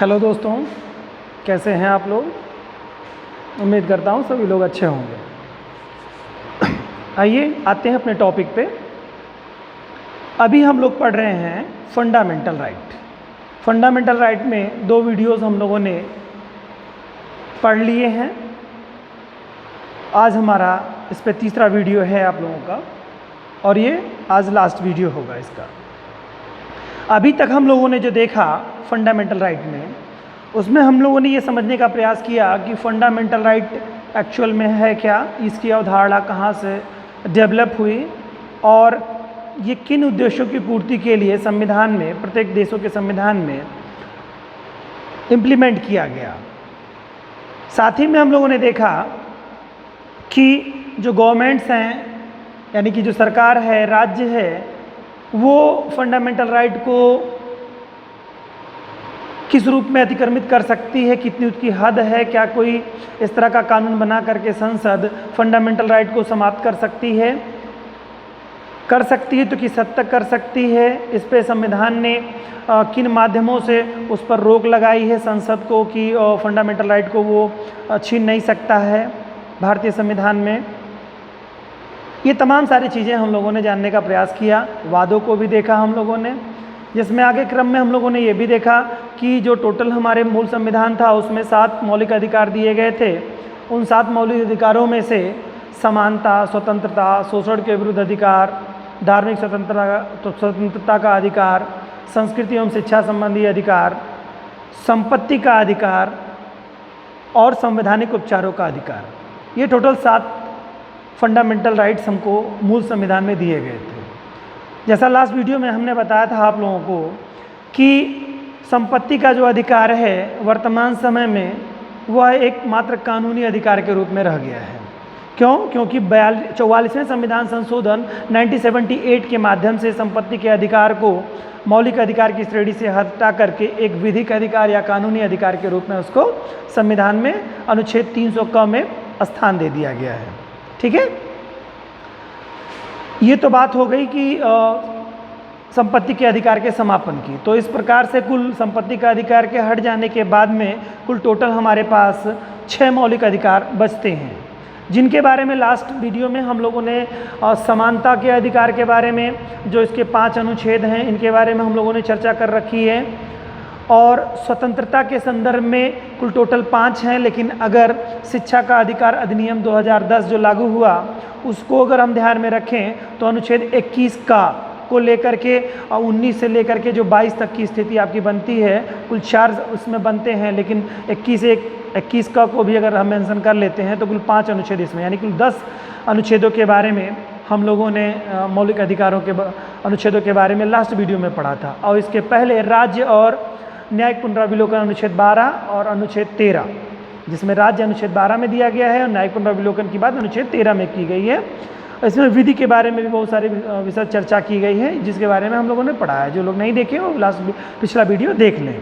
Hello दोस्तों, कैसे हैं आप लोग। उम्मीद करता हूँ सभी लोग अच्छे होंगे। आइए आते हैं अपने टॉपिक पे। अभी हम लोग पढ़ रहे हैं फंडामेंटल राइट। फंडामेंटल राइट में 2 वीडियोस हम लोगों ने पढ़ लिए हैं। आज हमारा इस पे तीसरा वीडियो है आप लोगों का, और ये आज लास्ट वीडियो होगा इसका। अभी तक हम लोगों ने जो देखा फंडामेंटल राइट में, उसमें हम लोगों ने ये समझने का प्रयास किया कि फंडामेंटल राइट एक्चुअल में है क्या, इसकी अवधारणा कहाँ से डेवलप हुई और ये किन उद्देश्यों की पूर्ति के लिए संविधान में, प्रत्येक देशों के संविधान में इम्प्लीमेंट किया गया। साथ ही में हम लोगों ने देखा कि जो गवर्नमेंट्स हैं, यानी कि जो सरकार है, राज्य है, वो फंडामेंटल राइट को किस रूप में अतिक्रमित कर सकती है, कितनी उसकी हद है, क्या कोई इस तरह का कानून बना करके संसद फंडामेंटल राइट को समाप्त कर सकती है तो किस हद तक कर सकती है। इस पे संविधान ने किन माध्यमों से उस पर रोक लगाई है संसद को कि फंडामेंटल राइट को वो छीन नहीं सकता है भारतीय संविधान में। ये तमाम सारी चीज़ें हम लोगों ने जानने का प्रयास किया। वादों को भी देखा हम लोगों ने, जिसमें आगे क्रम में हम लोगों ने ये भी देखा कि जो टोटल हमारे मूल संविधान था उसमें 7 मौलिक अधिकार दिए गए थे। उन 7 मौलिक अधिकारों में से समानता, स्वतंत्रता, शोषण के विरुद्ध अधिकार, धार्मिक स्वतंत्रता का अधिकार, संस्कृति एवं शिक्षा संबंधी अधिकार, संपत्ति का अधिकार और संवैधानिक उपचारों का अधिकार, ये टोटल 7 फंडामेंटल राइट्स हमको मूल संविधान में दिए गए थे। जैसा लास्ट वीडियो में हमने बताया था आप लोगों को कि संपत्ति का जो अधिकार है वर्तमान समय में वह एक मात्र कानूनी अधिकार के रूप में रह गया है। क्यों? क्योंकि 44वें संविधान संशोधन 1978 के माध्यम से संपत्ति के अधिकार को मौलिक अधिकार की श्रेणी से हटा करके एक विधिक अधिकार या कानूनी अधिकार के रूप में उसको संविधान में अनुच्छेद 300 क में स्थान दे दिया गया है। ठीक है, ये तो बात हो गई कि संपत्ति के अधिकार के समापन की। तो इस प्रकार से कुल संपत्ति का अधिकार के हट जाने के बाद में कुल टोटल हमारे पास 6 मौलिक अधिकार बचते हैं, जिनके बारे में लास्ट वीडियो में हम लोगों ने समानता के अधिकार के बारे में, जो इसके 5 अनुच्छेद हैं, इनके बारे में हम लोगों ने चर्चा कर रखी है। और स्वतंत्रता के संदर्भ में कुल टोटल 5 हैं, लेकिन अगर शिक्षा का अधिकार अधिनियम 2010 जो लागू हुआ उसको अगर हम ध्यान में रखें तो अनुच्छेद 21 का को लेकर के 19 से लेकर के जो 22 तक की स्थिति आपकी बनती है, कुल 4 उसमें बनते हैं, लेकिन 21 का को भी अगर हम मेंशन कर लेते हैं तो कुल 5 अनुच्छेद इसमें, यानी कुल 10 अनुच्छेदों के बारे में हम लोगों ने मौलिक अधिकारों के अनुच्छेदों के बारे में लास्ट वीडियो में पढ़ा था। और इसके पहले राज्य और न्यायिक पुनरावलोकन अनुच्छेद 12 और अनुच्छेद 13, जिसमें राज्य अनुच्छेद 12 में दिया गया है और न्यायिक पुनरावलोकन की बात अनुच्छेद 13 में की गई है। इसमें विधि के बारे में भी बहुत सारी विशद चर्चा की गई है, जिसके बारे में हम लोगों ने पढ़ा है। जो लोग नहीं देखे वो पिछला वीडियो देख लें।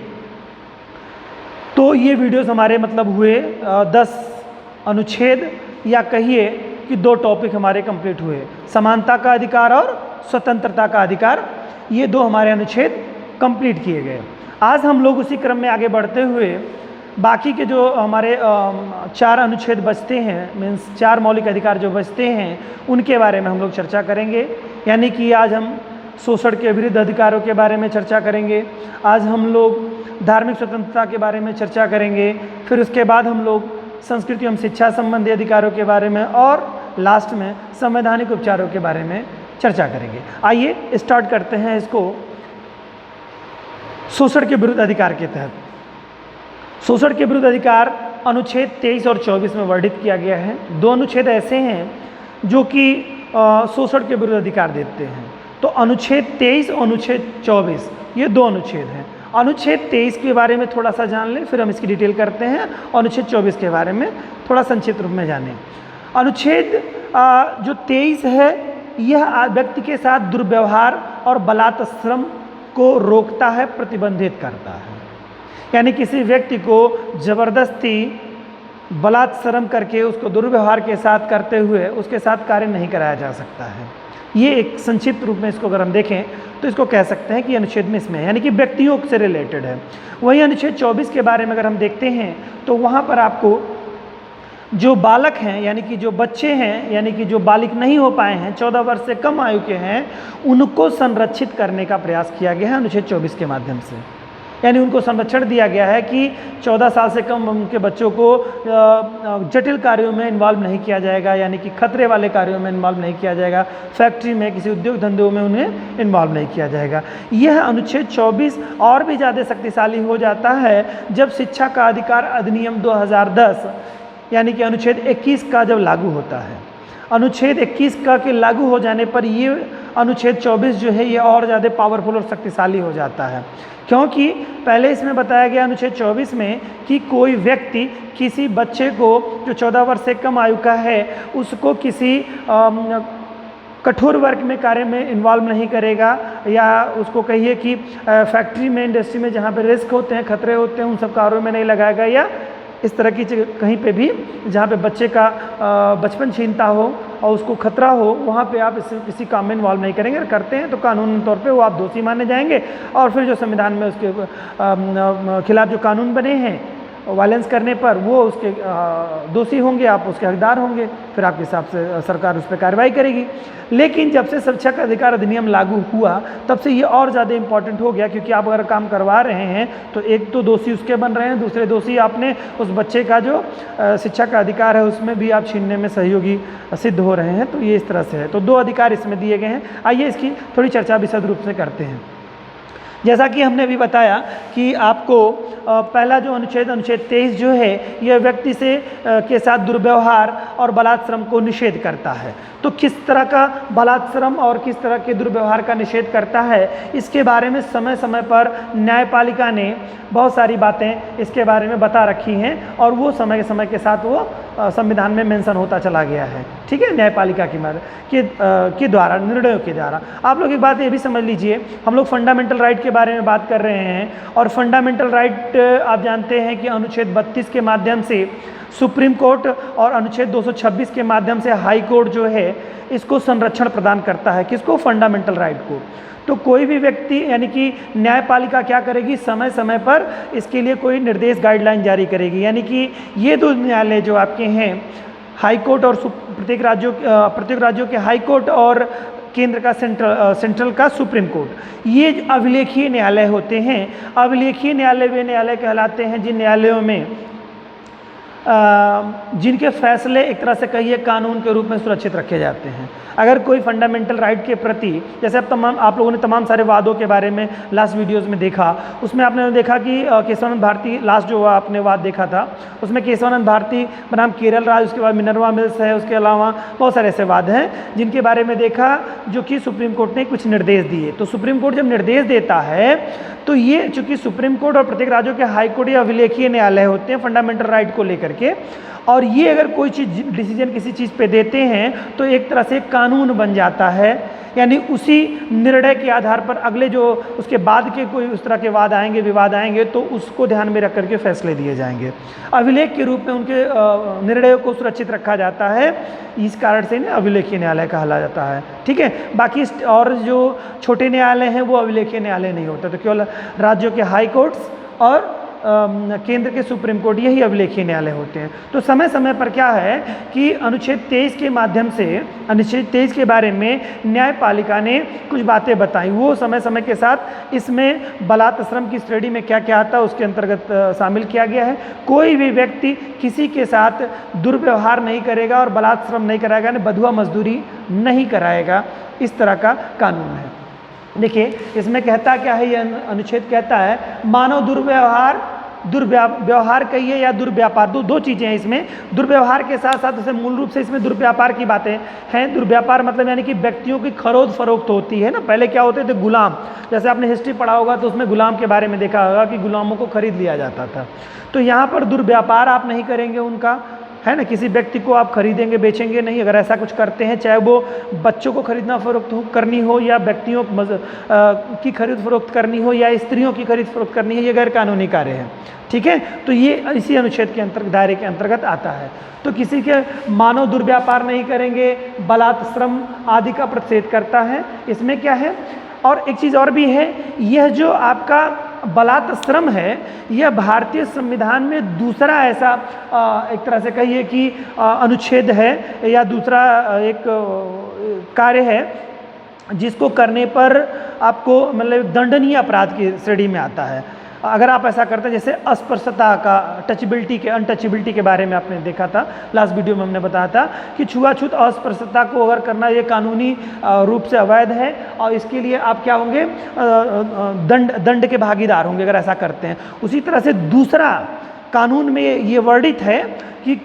तो ये वीडियोस हमारे मतलब हुए 10 अनुच्छेद, या कहिए कि 2 टॉपिक हमारे कंप्लीट हुए, समानता का अधिकार और स्वतंत्रता का अधिकार। ये 2 हमारे अनुच्छेद कंप्लीट किए गए। आज हम लोग उसी क्रम में आगे बढ़ते हुए बाकी के जो हमारे 4 अनुच्छेद बचते हैं, मीन्स 4 मौलिक अधिकार जो बचते हैं, उनके बारे में हम लोग चर्चा करेंगे। यानी कि आज हम शोषण के विरुद्ध अधिकारों के बारे में चर्चा करेंगे, आज हम लोग धार्मिक स्वतंत्रता के बारे में चर्चा करेंगे, फिर उसके बाद हम लोग संस्कृति एवं शिक्षा संबंधी अधिकारों के बारे में, और लास्ट में संवैधानिक उपचारों के बारे में चर्चा करेंगे। आइए स्टार्ट करते हैं इसको। शोषण के विरुद्ध अधिकार के तहत, शोषण के विरुद्ध अधिकार अनुच्छेद 23 और 24 में वर्णित किया गया है। 2 अनुच्छेद ऐसे हैं जो कि शोषण के विरुद्ध अधिकार देते हैं। तो अनुच्छेद 23 और अनुच्छेद 24 ये 2 अनुच्छेद हैं। अनुच्छेद 23 के बारे में थोड़ा सा जान लें, फिर हम इसकी डिटेल करते हैं। अनुच्छेद 24 के बारे में थोड़ा संक्षिप्त रूप में जानें। अनुच्छेद जो 23 है, यह व्यक्ति के साथ दुर्व्यवहार और बलात्श्रम को रोकता है, प्रतिबंधित करता है। यानी किसी व्यक्ति को जबरदस्ती बलात्श्रम करके उसको दुर्व्यवहार के साथ करते हुए उसके साथ कार्य नहीं कराया जा सकता है। ये एक संक्षिप्त रूप में इसको अगर हम देखें तो इसको कह सकते हैं कि अनुच्छेद में इसमें यानी कि व्यक्तियों से रिलेटेड है। वहीं अनुच्छेद 24 के बारे में अगर हम देखते हैं तो वहाँ पर आपको जो बालक हैं यानी कि जो बच्चे हैं यानी कि जो बालिक नहीं हो पाए हैं 14 वर्ष से कम आयु के हैं, उनको संरक्षित करने का प्रयास किया गया है अनुच्छेद 24 के माध्यम से। यानी उनको संरक्षण दिया गया है कि 14 साल से कम उनके बच्चों को जटिल कार्यों में इन्वॉल्व नहीं किया जाएगा, यानी कि खतरे वाले कार्यों में इन्वॉल्व नहीं किया जाएगा, फैक्ट्री में किसी उद्योग धंधों में उन्हें इन्वॉल्व नहीं किया जाएगा। यह अनुच्छेद 24 और भी ज़्यादा शक्तिशाली हो जाता है जब शिक्षा का अधिकार अधिनियम 2010 यानी कि अनुच्छेद 21 का जब लागू होता है। अनुच्छेद 21 का के लागू हो जाने पर ये अनुच्छेद 24 जो है ये और ज़्यादा पावरफुल और शक्तिशाली हो जाता है, क्योंकि पहले इसमें बताया गया अनुच्छेद 24 में कि कोई व्यक्ति किसी बच्चे को जो 14 वर्ष से कम आयु का है उसको किसी कठोर वर्क में कार्य में इन्वॉल्व नहीं करेगा, या उसको कहिए कि फैक्ट्री में इंडस्ट्री में जहाँ पे रिस्क होते हैं, खतरे होते हैं, उन सब कार्यों में नहीं लगाएगा, या इस तरह की कहीं पे भी जहाँ पे बच्चे का बचपन छीनता हो और उसको खतरा हो वहाँ पे आप इसे किसी काम में इन्वॉल्व नहीं करेंगे। अगर करते हैं तो कानूनी तौर पे वो आप दोषी माने जाएंगे, और फिर जो संविधान में उसके खिलाफ जो कानून बने हैं वायलेंस करने पर वो उसके दोषी होंगे, आप उसके हकदार होंगे, फिर आपके हिसाब से सरकार उस पर कार्रवाई करेगी। लेकिन जब से शिक्षा का अधिकार अधिनियम लागू हुआ तब से ये और ज़्यादा इम्पॉर्टेंट हो गया, क्योंकि आप अगर काम करवा रहे हैं तो एक तो दोषी उसके बन रहे हैं, दूसरे दोषी आपने उस बच्चे का जो शिक्षा का अधिकार है उसमें भी आप छीनने में सहयोगी सिद्ध हो रहे हैं। तो ये इस तरह से है। तो 2 अधिकार इसमें दिए गए हैं। आइए इसकी थोड़ी चर्चा विशद रूप से करते हैं। जैसा कि हमने भी बताया कि आपको पहला जो अनुच्छेद 23 जो है यह व्यक्ति से के साथ दुर्व्यवहार और बलात्श्रम को निषेध करता है। तो किस तरह का बलात्श्रम और किस तरह के दुर्व्यवहार का निषेध करता है, इसके बारे में समय समय पर न्यायपालिका ने बहुत सारी बातें इसके बारे में बता रखी हैं, और वो समय के साथ वो संविधान में मेंशन होता चला गया है। ठीक है, न्यायपालिका के द्वारा, निर्णयों के द्वारा। आप लोग एक बात ये भी समझ लीजिए, हम लोग फंडामेंटल राइट के बारे में बात कर रहे हैं, और फंडामेंटल राइट आप जानते हैं कि अनुच्छेद 32 के माध्यम से सुप्रीम कोर्ट और अनुच्छेद 226 के माध्यम से हाई कोर्ट जो है इसको संरक्षण प्रदान करता है। किसको? फंडामेंटल राइट को। तो कोई भी व्यक्ति यानी कि न्यायपालिका क्या करेगी, समय समय पर इसके लिए कोई निर्देश गाइडलाइन जारी करेगी। यानी कि ये 2 न्यायालय जो आपके हैं, हाई कोर्ट और प्रत्येक राज्यों के हाई कोर्ट और केंद्र का सेंट्रल का सुप्रीम कोर्ट, ये अभिलेखीय न्यायालय होते हैं। अभिलेखीय न्यायालय वे न्यायालय कहलाते हैं जिन न्यायालयों में जिनके फैसले एक तरह से कहिए कानून के रूप में सुरक्षित रखे जाते हैं। अगर कोई फंडामेंटल राइट के प्रति, जैसे अब आप लोगों ने तमाम सारे वादों के बारे में लास्ट वीडियोस में देखा, उसमें आपने देखा कि केशवानंद भारती, लास्ट जो आपने वाद देखा था उसमें केशवानंद भारती बनाम केरल राज, उसके बाद मिनर्वा मिल्स है, उसके अलावा बहुत सारे ऐसे वाद हैं जिनके बारे में देखा जो कि सुप्रीम कोर्ट ने कुछ निर्देश दिए। तो सुप्रीम कोर्ट जब निर्देश देता है तो ये चूँकि सुप्रीम कोर्ट और प्रत्येक राज्यों के हाई कोर्ट या अभिलेखीय न्यायालय होते हैं फंडामेंटल राइट को लेकर के, और ये अगर कोई चीज़ डिसीजन किसी चीज़ पे देते हैं तो एक तरह से कानून बन जाता है। यानी उसी निर्णय के आधार पर अगले जो उसके बाद के कोई उस तरह के वाद आएंगे, विवाद आएंगे, तो उसको ध्यान में रख करके फैसले दिए जाएंगे। अभिलेख के रूप में उनके निर्णयों को सुरक्षित रखा जाता है, इस कारण से इन्हें अभिलेखीय न्यायालय कहा जाता है। ठीक है, बाकी और जो छोटे न्यायालय हैं वो अभिलेखीय न्यायालय नहीं होते, तो केवल राज्यों के हाई कोर्ट्स और केंद्र के सुप्रीम कोर्ट यही अभिलेखीय न्यायालय होते हैं। तो समय समय पर क्या है कि अनुच्छेद 23 के माध्यम से, अनुच्छेद 23 के बारे में न्यायपालिका ने कुछ बातें बताई, वो समय समय के साथ इसमें बलात्श्रम की श्रेणी में क्या क्या आता है उसके अंतर्गत शामिल किया गया है। कोई भी व्यक्ति किसी के साथ दुर्व्यवहार नहीं करेगा और बलात्श्रम नहीं कराएगा, यानी बधुआ मजदूरी नहीं कराएगा, इस तरह का कानून है। देखिए इसमें कहता क्या है, यह अनुच्छेद कहता है मानव दुर्व्यवहार कहिए या दुर्व्यापार, दो चीज़ें हैं इसमें। दुर्व्यवहार के साथ साथ उसे मूल रूप से इसमें दुर्व्यापार की बातें हैं। दुर्व्यापार मतलब यानी कि व्यक्तियों की खरीद फरोख्त होती है ना। पहले क्या होते थे, गुलाम, जैसे आपने हिस्ट्री पढ़ा होगा तो उसमें गुलाम के बारे में देखा होगा कि गुलामों को खरीद लिया जाता था। तो यहाँ पर दुर्व्यापार आप नहीं करेंगे उनका, है ना, किसी व्यक्ति को आप खरीदेंगे बेचेंगे नहीं। अगर ऐसा कुछ करते हैं, चाहे वो बच्चों को खरीदना फरोख्त करनी हो या व्यक्तियों की खरीद फरोख्त करनी हो या स्त्रियों की खरीद फरोख्त करनी है, ये गैर कानूनी कार्य है। ठीक है, तो ये इसी अनुच्छेद के अंतर्गत, दायरे के अंतर्गत आता है। तो किसी के मानव दुर्व्यापार नहीं करेंगे, बलात् श्रम आदि का प्रतिषेध करता है। इसमें क्या है, और एक चीज़ और भी है, यह जो आपका बलात् श्रम है, यह भारतीय संविधान में दूसरा ऐसा एक तरह से कहिए कि अनुच्छेद है या दूसरा एक कार्य है जिसको करने पर आपको मतलब दंडनीय अपराध की श्रेणी में आता है। अगर आप ऐसा करते हैं, जैसे अस्पृश्यता का, टचबिलिटी के, अनटचबिलिटी के बारे में आपने देखा था, लास्ट वीडियो में हमने बताया था कि छुआछूत अस्पृश्यता को अगर करना ये कानूनी रूप से अवैध है और इसके लिए आप क्या होंगे, दंड के भागीदार होंगे अगर ऐसा करते हैं। उसी तरह से दूसरा कानून में ये वर्णित है कि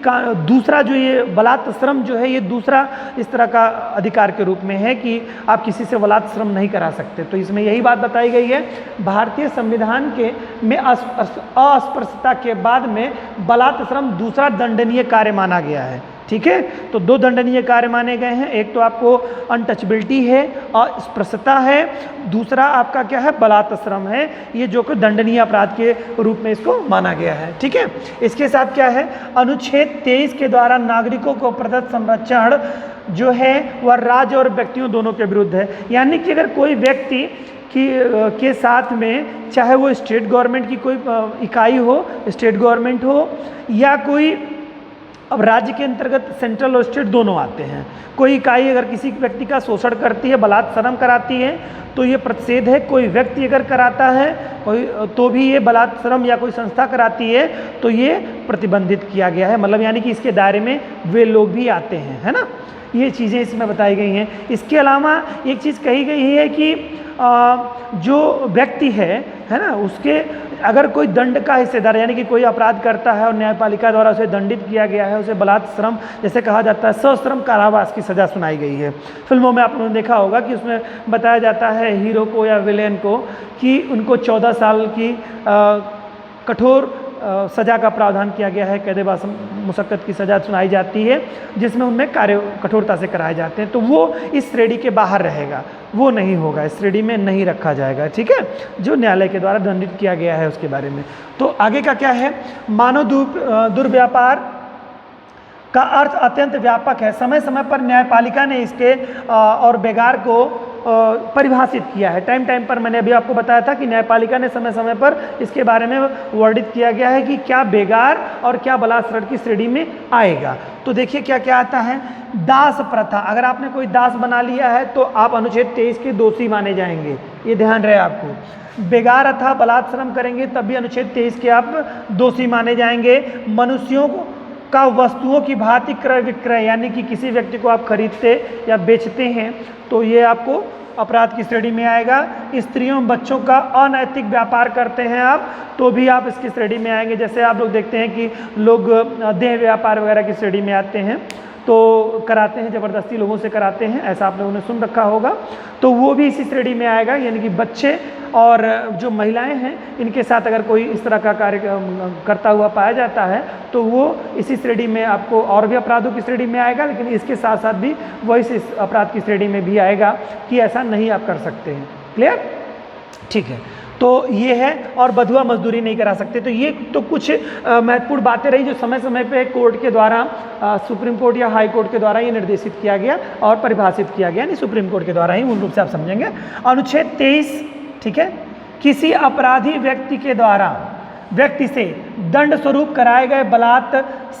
दूसरा जो ये बलात् श्रम जो है, ये दूसरा इस तरह का अधिकार के रूप में है कि आप किसी से बलात् श्रम नहीं करा सकते। तो इसमें यही बात बताई गई है, भारतीय संविधान के में अस्पृश्यता के बाद में बलात् श्रम दूसरा दंडनीय कार्य माना गया है। ठीक है, तो दो दंडनीय कार्य माने गए हैं, एक तो आपको अनटचबिलिटी है और अस्पृश्यता है, दूसरा आपका क्या है, बलात् श्रम है, ये जो कि दंडनीय अपराध के रूप में इसको माना गया है। ठीक है, इसके साथ क्या है, अनुच्छेद 23 के द्वारा नागरिकों को प्रदत्त संरक्षण जो है वह राज्य और व्यक्तियों दोनों के विरुद्ध है। यानी कि अगर कोई व्यक्ति के साथ में, चाहे वो स्टेट गवर्नमेंट की कोई इकाई हो, स्टेट गवर्नमेंट हो या कोई, अब राज्य के अंतर्गत सेंट्रल और स्टेट दोनों आते हैं, कोई इकाई अगर किसी व्यक्ति का शोषण करती है, बलात् श्रम कराती है, तो ये प्रतिषेध है। कोई व्यक्ति अगर कराता है कोई, तो भी ये बलात् श्रम या कोई संस्था कराती है तो ये प्रतिबंधित किया गया है। मतलब यानी कि इसके दायरे में वे लोग भी आते हैं, है ना। ये चीज़ें इसमें बताई गई हैं। इसके अलावा एक चीज़ कही गई है कि जो व्यक्ति है ना, उसके अगर कोई दंड का हिस्सेदार, यानी कि कोई अपराध करता है और न्यायपालिका द्वारा उसे दंडित किया गया है, उसे बलात् श्रम जैसे कहा जाता है, सश्रम कारावास की सज़ा सुनाई गई है। फिल्मों में आपने देखा होगा कि उसमें बताया जाता है हीरो को या विलेन को कि उनको 14 साल की कठोर सज़ा का प्रावधान किया गया है, कैद मुशक्कत की सज़ा सुनाई जाती है, जिसमें उनमें कार्य कठोरता से कराए जाते हैं। तो वो इस श्रेणी के बाहर रहेगा, वो नहीं होगा, इस श्रेणी में नहीं रखा जाएगा। ठीक है, जो न्यायालय के द्वारा दंडित किया गया है उसके बारे में। तो आगे का क्या है, मानव दुर्व्यापार का अर्थ अत्यंत व्यापक है। समय समय पर न्यायपालिका ने इसके और बेगार को परिभाषित किया है। टाइम टाइम पर मैंने अभी आपको बताया था कि न्यायपालिका ने समय समय पर इसके बारे में वर्णित किया गया है कि क्या बेगार और क्या बलात् श्रम की श्रेणी में आएगा। तो देखिए क्या क्या आता है, दास प्रथा। अगर आपने कोई दास बना लिया है तो आप अनुच्छेद 23 के दोषी माने जाएंगे, ये ध्यान रहे आपको। बेगार अथा बलात् श्रम करेंगे तब भी अनुच्छेद 23 के आप दोषी माने जाएंगे। मनुष्यों का वस्तुओं की भांति क्रय विक्रय, यानी कि किसी व्यक्ति को आप खरीदते या बेचते हैं तो ये आपको अपराध की श्रेणी में आएगा। स्त्रियों बच्चों का अनैतिक व्यापार करते हैं आप, तो भी आप इसकी श्रेणी में आएंगे। जैसे आप लोग देखते हैं कि लोग देह व्यापार वगैरह की श्रेणी में आते हैं, तो कराते हैं, ज़बरदस्ती लोगों से कराते हैं, ऐसा आप लोगों ने सुन रखा होगा, तो वो भी इसी श्रेणी में आएगा। यानी कि बच्चे और जो महिलाएं हैं, इनके साथ अगर कोई इस तरह का कार्य करता हुआ पाया जाता है तो वो इसी श्रेणी में आपको, और भी अपराधों की श्रेणी में आएगा, लेकिन इसके साथ साथ भी वो इस अपराध की श्रेणी में भी आएगा कि ऐसा नहीं आप कर सकते हैं। क्लियर, ठीक है। तो ये है, और बधुआ मजदूरी नहीं करा सकते। तो ये तो कुछ महत्वपूर्ण बातें रही जो समय समय पे कोर्ट के द्वारा, सुप्रीम कोर्ट या हाई कोर्ट के द्वारा ये निर्देशित किया गया और परिभाषित किया गया, नहीं सुप्रीम कोर्ट के द्वारा ही, मूल रूप से आप समझेंगे। अनुच्छेद 23, ठीक है, किसी अपराधी व्यक्ति के द्वारा व्यक्ति से दंड स्वरूप कराए गए बलात्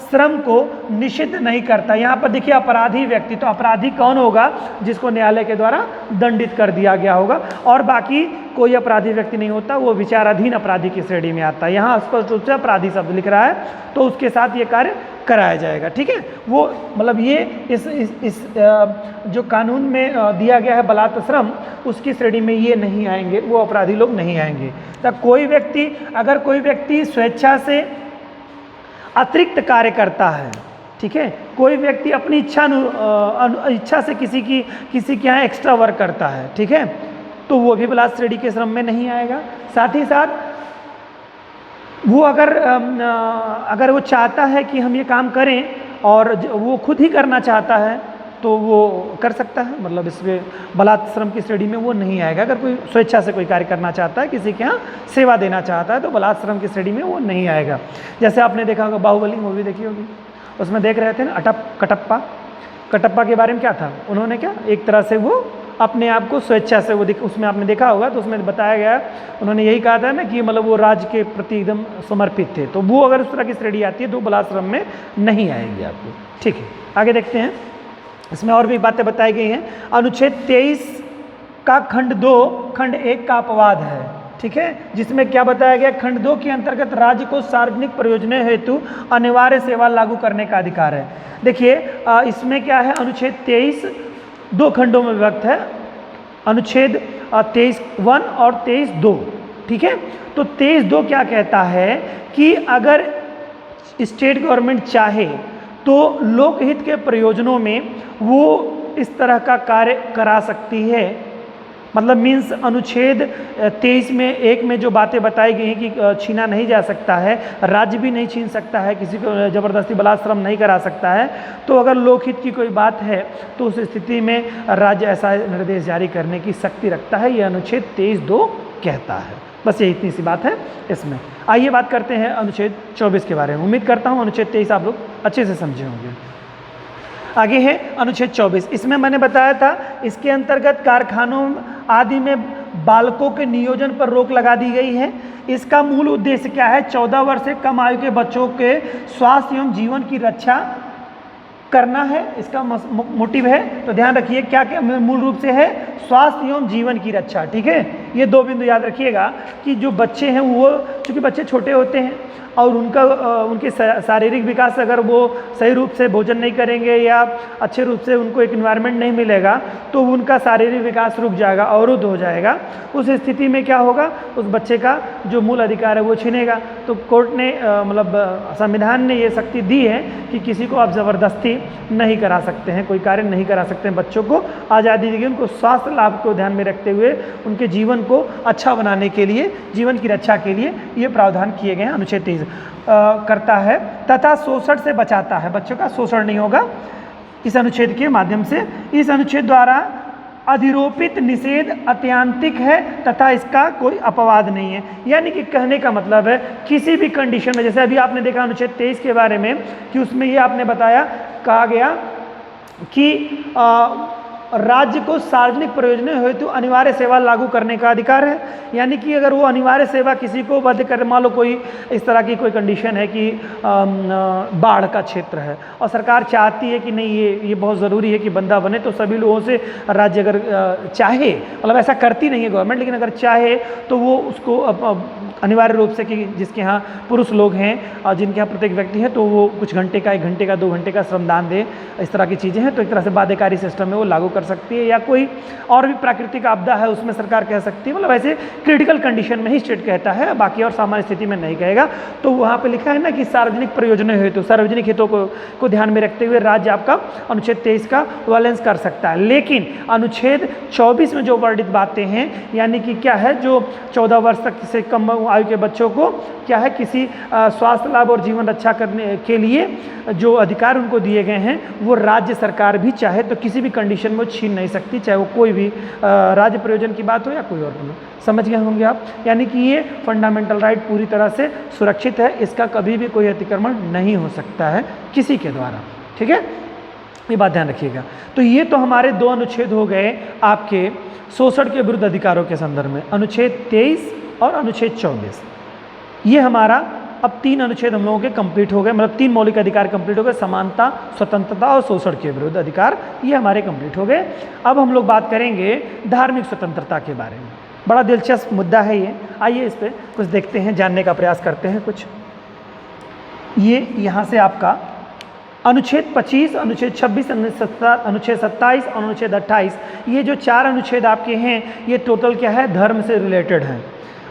श्रम को निषिद्ध नहीं करता। यहाँ पर देखिए अपराधी व्यक्ति, तो अपराधी कौन होगा, जिसको न्यायालय के द्वारा दंडित कर दिया गया होगा, और बाकी कोई अपराधी व्यक्ति नहीं होता, वो विचाराधीन अपराधी की श्रेणी में आता है। यहाँ स्पष्ट रूप से अपराधी शब्द लिख रहा है, तो उसके साथ ये कार्य कराया जाएगा। ठीक है, वो मतलब ये इस जो कानून में दिया गया है बलात् श्रम, उसकी श्रेणी में ये नहीं आएंगे, वो अपराधी लोग नहीं आएंगे। तो कोई व्यक्ति, अगर कोई व्यक्ति स्वेच्छा से अतिरिक्त कार्य करता है, ठीक है, कोई व्यक्ति अपनी इच्छा से किसी के यहाँ एक्स्ट्रा वर्क करता है, ठीक है, तो वो भी बलात् श्रेणी के श्रम में नहीं आएगा। साथ ही साथ वो अगर वो चाहता है कि हम ये काम करें और वो खुद ही करना चाहता है तो वो कर सकता है, मतलब इसमें बलात्श्रम की श्रेणी में वो नहीं आएगा। अगर कोई स्वेच्छा से कोई कार्य करना चाहता है, किसी के यहाँ सेवा देना चाहता है, तो बलात्श्रम की श्रेणी में वो नहीं आएगा। जैसे आपने देखा होगा, बाहुबली मूवी देखी होगी, उसमें देख रहे थे ना कटप्पा के बारे में क्या था, उन्होंने क्या एक तरह से वो अपने आप को स्वेच्छा से वो उसमें आपने देखा होगा, तो उसमें बताया गया, उन्होंने यही कहा था ना कि मतलब वो राज्य के प्रति एकदम समर्पित थे। तो वो अगर उस तरह की श्रेणी आती है तो बलात्श्रम में नहीं आएगी आपको। ठीक है, आगे देखते हैं। इसमें और भी बातें बताई गई हैं। अनुच्छेद 23 का खंड 2 खंड 1 का अपवाद है, ठीक है, जिसमें क्या बताया गया, खंड 2 के अंतर्गत राज्य को सार्वजनिक प्रयोजनों हेतु अनिवार्य सेवा लागू करने का अधिकार है। देखिए इसमें क्या है, अनुच्छेद 23 दो खंडों में विभक्त है, अनुच्छेद 23(1) और 23(2), ठीक है। तो 23(2) क्या कहता है कि अगर स्टेट गवर्नमेंट चाहे तो लोकहित के प्रयोजनों में वो इस तरह का कार्य करा सकती है। मतलब मीन्स अनुच्छेद 23 में 1 में जो बातें बताई गई हैं कि छीना नहीं जा सकता है, राज्य भी नहीं छीन सकता है, किसी को ज़बरदस्ती बलात्श्रम नहीं करा सकता है, तो अगर लोकहित की कोई बात है तो उस स्थिति में राज्य ऐसा निर्देश जारी करने की शक्ति रखता है। ये अनुच्छेद 23(2) कहता है। बस ये इतनी सी बात है इसमें। आइए बात करते हैं अनुच्छेद 24 के बारे में। उम्मीद करता हूँ अनुच्छेद 23 आप लोग अच्छे से समझे होंगे। आगे है अनुच्छेद 24। इसमें मैंने बताया था, इसके अंतर्गत कारखानों आदि में बालकों के नियोजन पर रोक लगा दी गई है। इसका मूल उद्देश्य क्या है, 14 वर्ष से कम आयु के बच्चों के स्वास्थ्य एवं जीवन की रक्षा करना है, इसका मोटिव है। तो ध्यान रखिए क्या क्या मूल रूप से है, स्वास्थ्य एवं जीवन की रक्षा, ठीक है। ये दो बिंदु याद रखिएगा कि जो बच्चे हैं वो, चूँकि बच्चे छोटे होते हैं और उनके शारीरिक विकास अगर वो सही रूप से भोजन नहीं करेंगे या अच्छे रूप से उनको एक एनवायरनमेंट नहीं मिलेगा तो उनका शारीरिक विकास रुक जाएगा, अवरुद्ध हो जाएगा। उस स्थिति में क्या होगा, उस बच्चे का जो मूल अधिकार है वो छिनेगा। तो कोर्ट ने मतलब संविधान ने ये शक्ति दी है कि किसी को आप ज़बरदस्ती नहीं करा सकते हैं, कोई कार्य नहीं करा सकते हैं। बच्चों को आज़ादी दी गई, उनको स्वास्थ्य लाभ को ध्यान में रखते हुए उनके जीवन को अच्छा बनाने के लिए, जीवन की रक्षा के लिए ये प्रावधान किए गए हैं। अनुच्छेद 23 करता है तथा शोषण से बचाता है, बच्चों का शोषण नहीं होगा इस अनुच्छेद के माध्यम से। इस अनुच्छेद द्वारा अधिरोपित निषेध अत्यांतिक है तथा इसका कोई अपवाद नहीं है। यानी कि कहने का मतलब है किसी भी कंडीशन में, जैसे अभी आपने देखा अनुच्छेद 23 के बारे में कि उसमें ये आपने बताया, कहा गया कि राज्य को सार्वजनिक प्रयोजनों हेतु अनिवार्य सेवा लागू करने का अधिकार है। यानी कि अगर वो अनिवार्य सेवा किसी को बंद कर, मान लो कोई इस तरह की कोई कंडीशन है कि बाढ़ का क्षेत्र है और सरकार चाहती है कि नहीं ये बहुत ज़रूरी है कि बंदा बने, तो सभी लोगों से राज्य अगर चाहे, मतलब ऐसा करती नहीं है गवर्नमेंट, लेकिन अगर चाहे तो वो उसको अनिवार्य रूप से कि जिसके यहाँ पुरुष लोग हैं और जिनके यहाँ प्रत्येक व्यक्ति है तो वो कुछ घंटे का, 1 घंटे का, 2 घंटे का श्रमदान दे, इस तरह की चीज़ें हैं। तो एक तरह से बाध्यकारी सिस्टम में वो लागू कर सकती है। या कोई और भी प्राकृतिक आपदा है उसमें सरकार कह सकती है, मतलब ऐसे क्रिटिकल कंडीशन में ही स्टेट कहता है, बाकी और सामान्य स्थिति में नहीं कहेगा। तो वहाँ पे लिखा है ना कि सार्वजनिक प्रयोजनों हेतु, सार्वजनिक हितों को ध्यान में रखते हुए राज्य आपका अनुच्छेद 23 का वायलेंस कर सकता है। लेकिन अनुच्छेद 24 में जो वर्णित बातें हैं, यानी कि क्या है, जो 14 वर्ष तक से कम आयु के बच्चों को क्या है, किसी स्वास्थ्य लाभ और जीवन रक्षा करने के लिए जो अधिकार उनको दिए गए हैं वो राज्य सरकार भी चाहे तो किसी भी कंडीशन में छीन नहीं सकती, चाहे वो कोई भी राज्य प्रयोजन की बात हो या कोई और हो। समझ गए होंगे आप। यानी कि ये फंडामेंटल राइट पूरी तरह से सुरक्षित है, इसका कभी भी कोई अतिक्रमण नहीं हो सकता है किसी के द्वारा, ठीक है, ये बात ध्यान रखिएगा। तो ये तो हमारे 2 अनुच्छेद हो गए आपके शोषण के विरुद्ध अधिकारों के संदर्भ में, अनुच्छेद 23 और अनुच्छेद 24। ये हमारा अब 3 अनुच्छेद हम लोगों के कंप्लीट हो गए, मतलब 3 मौलिक अधिकार कंप्लीट हो गए, समानता, स्वतंत्रता और शोषण के विरुद्ध अधिकार, ये हमारे कंप्लीट हो गए। अब हम लोग बात करेंगे धार्मिक स्वतंत्रता के बारे में। बड़ा दिलचस्प मुद्दा है ये, आइए इस पर कुछ देखते हैं, जानने का प्रयास करते हैं कुछ। ये यहाँ से आपका अनुच्छेद 25, अनुच्छेद 26, अनुच्छेद 27 और अनुच्छेद 28, ये जो 4 अनुच्छेद आपके हैं ये टोटल क्या है, धर्म से रिलेटेड हैं।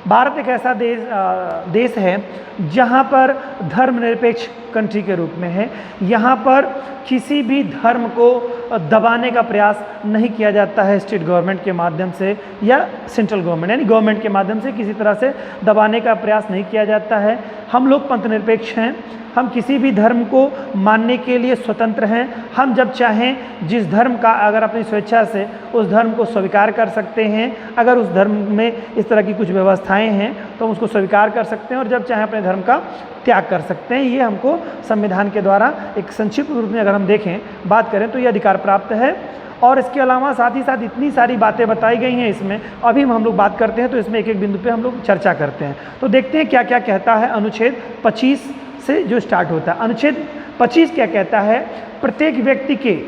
भारत एक ऐसा देश है जहाँ पर धर्मनिरपेक्ष कंट्री के रूप में है। यहाँ पर किसी भी धर्म को दबाने का प्रयास नहीं किया जाता है स्टेट गवर्नमेंट के माध्यम से या सेंट्रल गवर्नमेंट यानी गवर्नमेंट के माध्यम से किसी तरह से दबाने का प्रयास नहीं किया जाता है। हम लोग पंथ निरपेक्ष हैं, हम किसी भी धर्म को मानने के लिए स्वतंत्र हैं। हम जब चाहें जिस धर्म का अगर अपनी स्वेच्छा से उस धर्म को स्वीकार कर सकते हैं, अगर उस धर्म में इस तरह की कुछ व्यवस्थाएं हैं तो हम उसको स्वीकार कर सकते हैं, और जब चाहें अपने धर्म का त्याग कर सकते हैं। ये हमको संविधान के द्वारा एक संक्षिप्त रूप में अगर हम देखें, बात करें तो ये अधिकार प्राप्त है। और इसके अलावा साथ ही साथ इतनी सारी बातें बताई गई हैं इसमें, अभी हम लोग बात करते हैं तो इसमें एक एक बिंदु पे हम लोग चर्चा करते हैं। तो देखते हैं क्या क्या कहता है अनुच्छेद 25 से जो स्टार्ट होता है। अनुच्छेद 25 क्या कहता है? प्रत्येक व्यक्ति के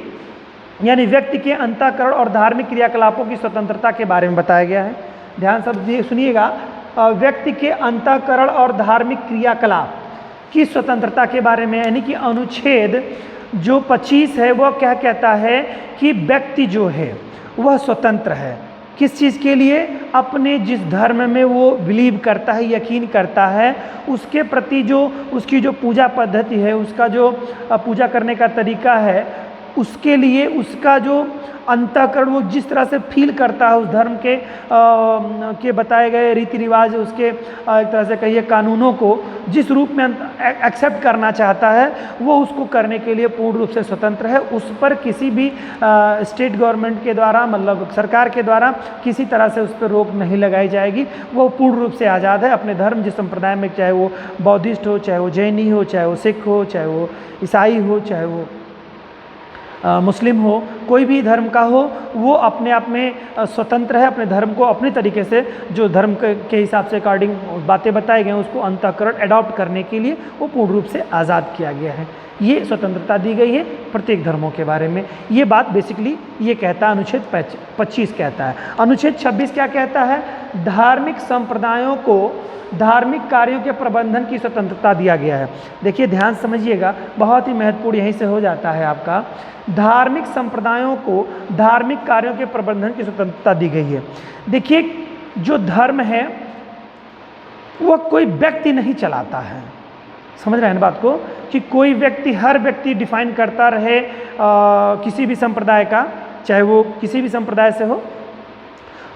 यानी व्यक्ति के अंतःकरण और धार्मिक क्रियाकलापों की स्वतंत्रता के बारे में बताया गया है। ध्यान से सुनिएगा, व्यक्ति के अंतःकरण और धार्मिक क्रियाकलाप की स्वतंत्रता के बारे में, यानी कि अनुच्छेद जो 25 है वह क्या कहता है कि व्यक्ति जो है वह स्वतंत्र है। किस चीज़ के लिए? अपने जिस धर्म में वो बिलीव करता है, यकीन करता है, उसके प्रति जो उसकी जो पूजा पद्धति है, उसका जो पूजा करने का तरीका है, उसके लिए उसका जो अंतःकरण वो जिस तरह से फील करता है उस धर्म के बताए गए रीति रिवाज, उसके एक तरह से कहिए कानूनों को जिस रूप में एक्सेप्ट करना चाहता है, वो उसको करने के लिए पूर्ण रूप से स्वतंत्र है। उस पर किसी भी स्टेट गवर्नमेंट के द्वारा, मतलब सरकार के द्वारा किसी तरह से उस पर रोक नहीं लगाई जाएगी। वो पूर्ण रूप से आज़ाद है अपने धर्म जिस संप्रदाय में, चाहे वो बौद्धिस्ट हो, चाहे वो जैनी हो, चाहे वो सिख हो, चाहे वो ईसाई हो, चाहे वो मुस्लिम हो, कोई भी धर्म का हो, वो अपने आप में स्वतंत्र है। अपने धर्म को अपने तरीके से जो धर्म के हिसाब से अकॉर्डिंग बातें बताई गई हैं उसको अंतःकरण अडॉप्ट करने के लिए वो पूर्ण रूप से आज़ाद किया गया है। ये स्वतंत्रता दी गई है प्रत्येक धर्मों के बारे में। ये बात बेसिकली ये कहता है, अनुच्छेद 25 कहता है। अनुच्छेद 26 क्या कहता है? धार्मिक संप्रदायों को धार्मिक कार्यों के प्रबंधन की स्वतंत्रता दिया गया है। देखिए ध्यान समझिएगा, बहुत ही महत्वपूर्ण यहीं से हो जाता है आपका। धार्मिक संप्रदायों को धार्मिक कार्यों के प्रबंधन की स्वतंत्रता दी गई है। देखिए जो धर्म है वह कोई व्यक्ति नहीं चलाता है, समझ रहे हैं ना बात को, कि कोई व्यक्ति, हर व्यक्ति डिफाइन करता रहे किसी भी संप्रदाय का, चाहे वो किसी भी संप्रदाय से हो,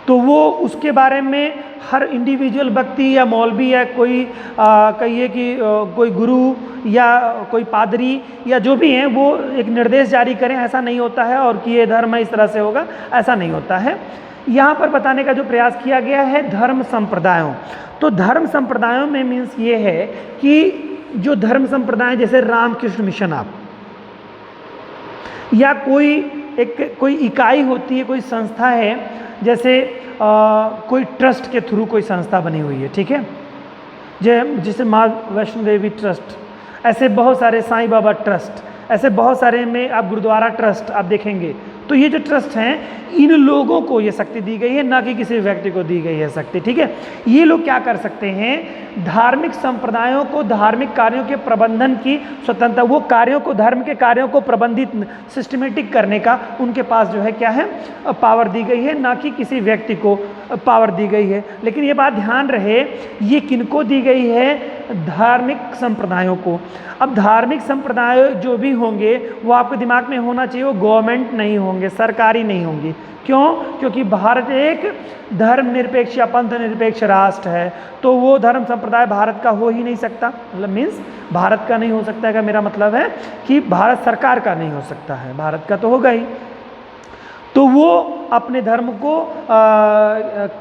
तो वो उसके बारे में हर इंडिविजुअल व्यक्ति या मौलवी या कोई कहिए कि कोई गुरु या कोई पादरी या जो भी हैं वो एक निर्देश जारी करें, ऐसा नहीं होता है। और कि ये धर्म है इस तरह से होगा, ऐसा नहीं होता है। यहाँ पर बताने का जो प्रयास किया गया है धर्म संप्रदायों, तो धर्म संप्रदायों में मीन्स ये है कि जो धर्म संप्रदाय जैसे रामकृष्ण मिशन आप, या कोई इकाई होती है, कोई संस्था है, जैसे कोई ट्रस्ट के थ्रू कोई संस्था बनी हुई है, ठीक है, जैसे माँ वैष्णो देवी ट्रस्ट, ऐसे बहुत सारे, साईं बाबा ट्रस्ट, ऐसे बहुत सारे में आप गुरुद्वारा ट्रस्ट आप देखेंगे। तो ये जो ट्रस्ट हैं इन लोगों को ये शक्ति दी गई है, ना कि किसी व्यक्ति को दी गई है शक्ति, ठीक है। ये लोग क्या कर सकते हैं? धार्मिक संप्रदायों को धार्मिक कार्यों के प्रबंधन की स्वतंत्रता, वो कार्यों को, धर्म के कार्यों को प्रबंधित सिस्टमेटिक करने का उनके पास जो है क्या है, पावर दी गई है, ना कि किसी व्यक्ति को पावर दी गई है। लेकिन ये बात ध्यान रहे, ये किनको दी गई है? धार्मिक संप्रदायों को। अब धार्मिक संप्रदाय जो भी होंगे वो आपके दिमाग में होना चाहिए, वो गवर्नमेंट नहीं होंगे, सरकारी नहीं होंगी। क्यों? क्योंकि भारत एक धर्मनिरपेक्ष या पंथ निरपेक्ष राष्ट्र है, तो वो धर्म संप्रदाय भारत का हो ही नहीं सकता। मतलब मीन्स भारत का नहीं हो सकता का मेरा मतलब है कि भारत सरकार का नहीं हो सकता है, भारत का तो होगा ही। तो वो अपने धर्म को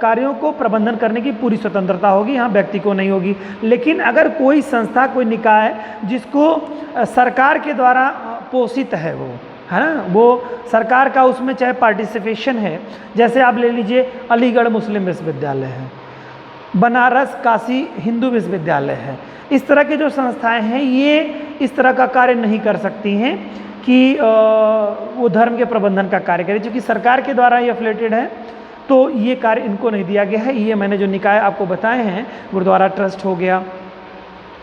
कार्यों को प्रबंधन करने की पूरी स्वतंत्रता होगी, यहाँ व्यक्ति को नहीं होगी। लेकिन अगर कोई संस्था, कोई निकाय जिसको सरकार के द्वारा पोषित है, वो है ना, वो सरकार का उसमें चाहे पार्टिसिपेशन है, जैसे आप ले लीजिए अलीगढ़ मुस्लिम विश्वविद्यालय है, बनारस काशी हिंदू विश्वविद्यालय है, इस तरह के जो संस्थाएं हैं ये इस तरह का कार्य नहीं कर सकती हैं कि वो धर्म के प्रबंधन का कार्य करें, क्योंकि सरकार के द्वारा ये एफिलिएटेड है, तो ये कार्य इनको नहीं दिया गया है। ये मैंने जो निकाय आपको बताए हैं, गुरुद्वारा ट्रस्ट हो गया,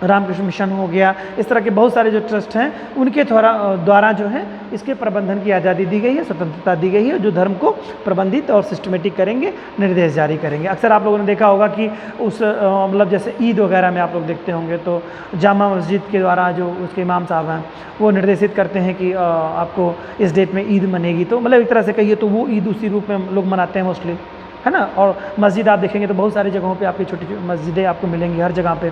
रामकृष्ण मिशन हो गया, इस तरह के बहुत सारे जो ट्रस्ट हैं उनके द्वारा जो है इसके प्रबंधन की आज़ादी दी गई है, स्वतंत्रता दी गई है, जो धर्म को प्रबंधित और सिस्टमेटिक करेंगे, निर्देश जारी करेंगे। अक्सर आप लोगों ने देखा होगा कि उस मतलब जैसे ईद वगैरह में आप लोग देखते होंगे तो जामा मस्जिद के द्वारा जो उसके इमाम साहब हैं वो निर्देशित करते हैं कि आपको इस डेट में ईद मनेगी, तो मतलब एक तरह से कहिए तो वो ईद उसी रूप में लोग मनाते हैं मोस्टली, है ना। और मस्जिद आप देखेंगे तो बहुत सारी जगहों पे आपकी छोटी छोटी मस्जिदें आपको मिलेंगी हर जगह पे,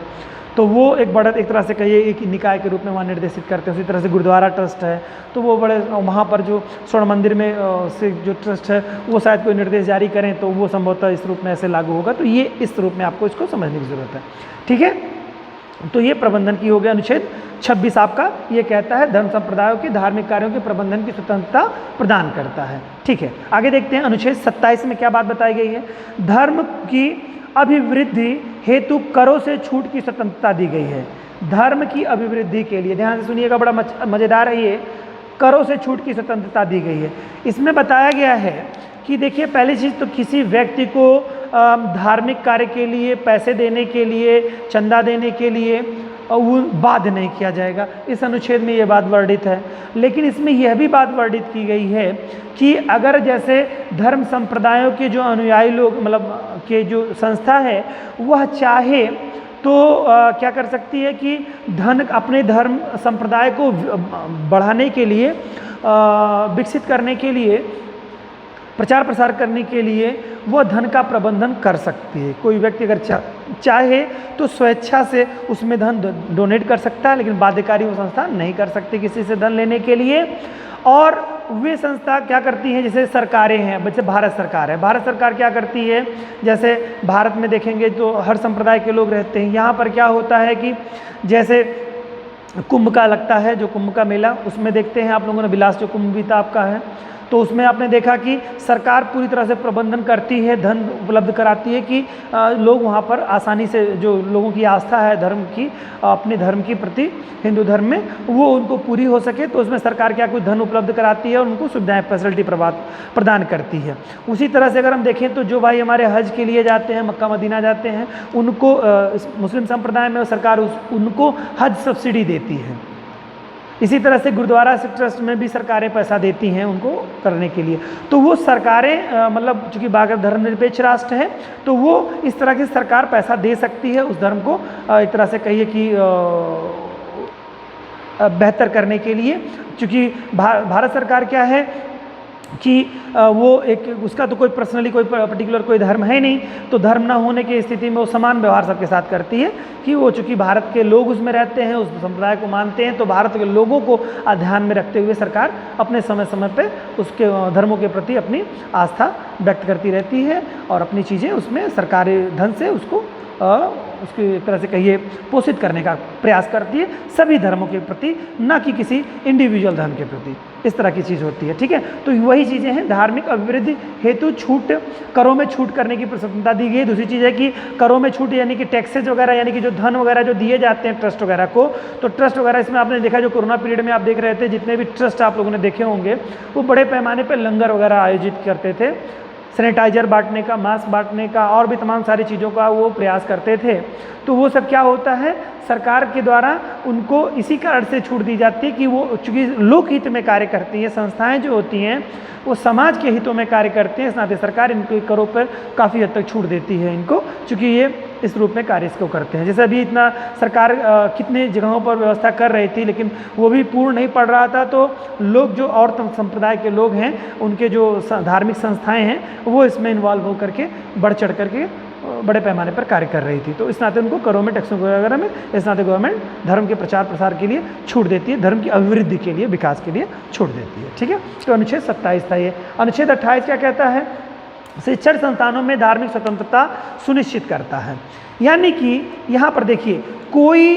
तो वो एक बड़ा एक तरह से कहिए एक निकाय के रूप में वहाँ निर्देशित करते हैं। उसी तरह से गुरुद्वारा ट्रस्ट है, तो वो बड़े वहाँ पर जो स्वर्ण मंदिर में से जो ट्रस्ट है वो शायद कोई निर्देश जारी करें तो वो संभवतः इस रूप में ऐसे लागू होगा। तो ये इस रूप में आपको इसको समझने की ज़रूरत है, ठीक है। तो ये प्रबंधन की हो गया। अनुच्छेद 26 आपका ये कहता है धर्म संप्रदायों के धार्मिक कार्यों के प्रबंधन की स्वतंत्रता प्रदान करता है, ठीक है। आगे देखते हैं अनुच्छेद 27 में क्या बात बताई गई है। धर्म की अभिवृद्धि हेतु करों से छूट की स्वतंत्रता दी गई है। धर्म की अभिवृद्धि के लिए ध्यान से सुनिएगा, बड़ा मज़ेदार है ये, करों से छूट की स्वतंत्रता दी गई है। इसमें बताया गया है कि देखिए पहली चीज़ तो किसी व्यक्ति को धार्मिक कार्य के लिए पैसे देने के लिए, चंदा देने के लिए वो बाध्य नहीं किया जाएगा। इस अनुच्छेद में ये बात वर्णित है। लेकिन इसमें यह भी बात वर्णित की गई है कि अगर जैसे धर्म संप्रदायों के जो अनुयायी लोग मतलब के जो संस्था है वह चाहे तो क्या कर सकती है कि धन अपने धर्म संप्रदाय को बढ़ाने के लिए, विकसित करने के लिए, प्रचार प्रसार करने के लिए वह धन का प्रबंधन कर सकती है। कोई व्यक्ति अगर चाहे तो स्वेच्छा से उसमें धन डोनेट कर सकता है, लेकिन बाध्यकारी वो संस्था नहीं कर सकती किसी से धन लेने के लिए। और वे संस्था क्या करती हैं, जैसे सरकारें हैं, जैसे भारत सरकार है, भारत सरकार क्या करती है, जैसे भारत में देखेंगे तो हर संप्रदाय के लोग रहते हैं। यहाँ पर क्या होता है कि जैसे कुंभ का लगता है, जो कुंभ का मेला, उसमें देखते हैं आप लोगों ने बिलास जो कुंभ भी था आपका है, तो उसमें आपने देखा कि सरकार पूरी तरह से प्रबंधन करती है, धन उपलब्ध कराती है कि लोग वहाँ पर आसानी से, जो लोगों की आस्था है धर्म की, अपने धर्म के प्रति, हिंदू धर्म में, वो उनको पूरी हो सके। तो उसमें सरकार क्या कुछ धन उपलब्ध कराती है और उनको सुविधाएं, फैसिलिटी प्रदान करती है। उसी तरह से अगर हम देखें तो जो भाई हमारे हज के लिए जाते हैं, मक्का मदीना जाते हैं, उनको मुस्लिम संप्रदाय में सरकार उनको हज सब्सिडी देती है। इसी तरह से गुरुद्वारा ट्रस्ट में भी सरकारें पैसा देती हैं उनको करने के लिए। तो वो सरकारें मतलब चूँकि भारत धर्मनिरपेक्ष राष्ट्र है तो वो इस तरह की सरकार पैसा दे सकती है उस धर्म को एक तरह से कहिए कि बेहतर करने के लिए। चूँकि भारत सरकार क्या है कि वो एक उसका तो कोई पर्सनली कोई पर्टिकुलर कोई धर्म है नहीं, तो धर्म ना होने की स्थिति में वो समान व्यवहार सबके साथ करती है कि वो चूँकि भारत के लोग उसमें रहते हैं, उस संप्रदाय को मानते हैं, तो भारत के लोगों को ध्यान में रखते हुए सरकार अपने समय समय पे उसके धर्मों के प्रति अपनी आस्था व्यक्त करती रहती है और अपनी चीज़ें उसमें सरकारी धन से उसको उसकी एक तरह से कहिए पोषित करने का प्रयास करती है सभी धर्मों के प्रति, ना कि किसी इंडिविजुअल धर्म के प्रति। इस तरह की चीज़ होती है, ठीक है। तो वही चीज़ें हैं, धार्मिक अभिवृद्धि हेतु छूट, करों में छूट करने की स्वतंत्रता दी गई है। दूसरी चीज़ है कि करों में छूट यानी कि टैक्सेज वगैरह, यानी कि जो धन वगैरह जो दिए जाते हैं ट्रस्ट वगैरह को, तो ट्रस्ट वगैरह इसमें आपने देखा जो कोरोना पीरियड में आप देख रहे थे, जितने भी ट्रस्ट आप लोगों ने देखे होंगे वो बड़े पैमाने पर लंगर वगैरह आयोजित करते थे, सैनिटाइजर बांटने का, मास्क बांटने का और भी तमाम सारी चीज़ों का वो प्रयास करते थे। तो वो सब क्या होता है, सरकार के द्वारा उनको इसी कारण से छूट दी जाती है कि वो चूँकि लोकहित में कार्य करती है, संस्थाएं जो होती हैं वो समाज के हितों में कार्य करते हैं, इस नाते सरकार इनके करों पर काफ़ी हद तक छूट देती है इनको, चूँकि ये इस रूप में कार्य इसको करते हैं। जैसे अभी इतना सरकार कितने जगहों पर व्यवस्था कर रही थी लेकिन वो भी पूर्ण नहीं पड़ रहा था, तो लोग जो और संप्रदाय के लोग हैं, उनके जो धार्मिक संस्थाएं हैं वो इसमें इन्वॉल्व होकर के बढ़ चढ़ करके बड़े पैमाने पर कार्य कर रही थी। तो इस नाते उनको करों में, टैक्सों वगैरह में, इस नाते गवर्नमेंट धर्म के प्रचार प्रसार के लिए छूट देती है, धर्म की अभिवृद्धि के लिए, विकास के लिए छूट देती है, ठीक है। तो अनुच्छेद 27 था ये। अनुच्छेद 28 क्या कहता है, शिक्षण संस्थानों में धार्मिक स्वतंत्रता सुनिश्चित करता है। यानी कि यहाँ पर देखिए कोई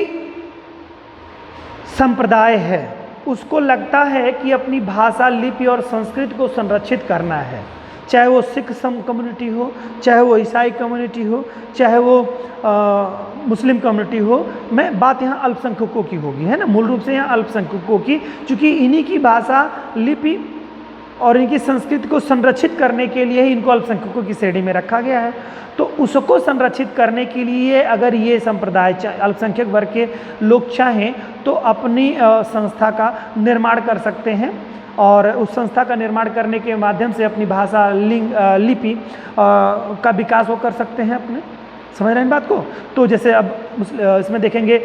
संप्रदाय है उसको लगता है कि अपनी भाषा, लिपि और संस्कृति को संरक्षित करना है, चाहे वो सिख कम्युनिटी हो, चाहे वो ईसाई कम्युनिटी हो, चाहे वो मुस्लिम कम्युनिटी हो। मैं बात यहाँ अल्पसंख्यकों की होगी, है ना, मूल रूप से यहाँ अल्पसंख्यकों की, चूँकि इन्हीं की भाषा, लिपि और इनकी संस्कृति को संरक्षित करने के लिए ही इनको अल्पसंख्यकों की श्रेणी में रखा गया है। तो उसको संरक्षित करने के लिए अगर ये संप्रदाय, अल्पसंख्यक वर्ग के लोग चाहें तो अपनी संस्था का निर्माण कर सकते हैं और उस संस्था का निर्माण करने के माध्यम से अपनी भाषा, लिपि का विकास वो कर सकते हैं अपने, समझ रहे हैं इन बात को। तो जैसे अब इसमें देखेंगे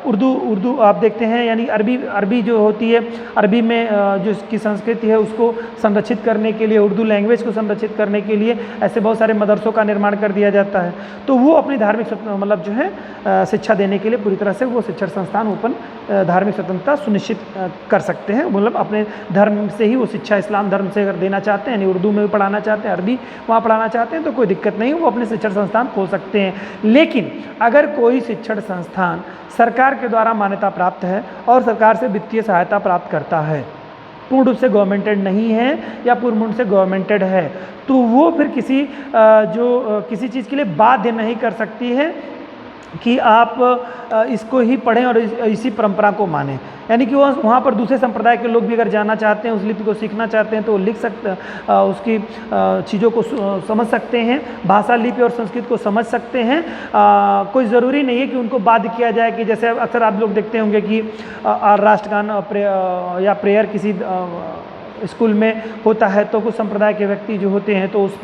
उर्दू आप देखते हैं, यानी अरबी जो होती है, अरबी में जो इसकी संस्कृति है उसको संरक्षित करने के लिए, उर्दू लैंग्वेज को संरक्षित करने के लिए ऐसे बहुत सारे मदरसों का निर्माण कर दिया जाता है। तो वो अपनी धार्मिक मतलब जो है शिक्षा देने के लिए पूरी तरह से वो शिक्षण संस्थान ओपन धार्मिक स्वतंत्रता सुनिश्चित कर सकते हैं। मतलब अपने धर्म से ही वो शिक्षा इस्लाम धर्म से अगर देना चाहते हैं, यानी उर्दू में भी पढ़ाना चाहते हैं, अरबी वहाँ पढ़ाना चाहते हैं, तो कोई दिक्कत नहीं है, वो अपने शिक्षण संस्थान खोल सकते हैं। लेकिन अगर कोई शिक्षण संस्थान सरकार के द्वारा मान्यता प्राप्त है और सरकार से वित्तीय सहायता प्राप्त करता है, पूर्ण रूप से गवर्नमेंटेड नहीं है या पूर्ण रूप से गवर्नमेंटेड है, तो वो फिर किसी चीज़ के लिए बाध्य नहीं कर सकती है कि आप इसको ही पढ़ें और इसी परंपरा को मानें। यानी कि वहाँ पर दूसरे संप्रदाय के लोग भी अगर जाना चाहते हैं, उस लिपि को सीखना चाहते हैं, तो वो लिख सकते, उसकी चीज़ों को समझ सकते हैं, भाषा लिपि और संस्कृत को समझ सकते हैं। कोई ज़रूरी नहीं है कि उनको बाध्य किया जाए कि जैसे अक्सर आप लोग देखते होंगे कि राष्ट्रगान या प्रेयर किसी स्कूल में होता है, तो कुछ संप्रदाय के व्यक्ति जो होते हैं तो उस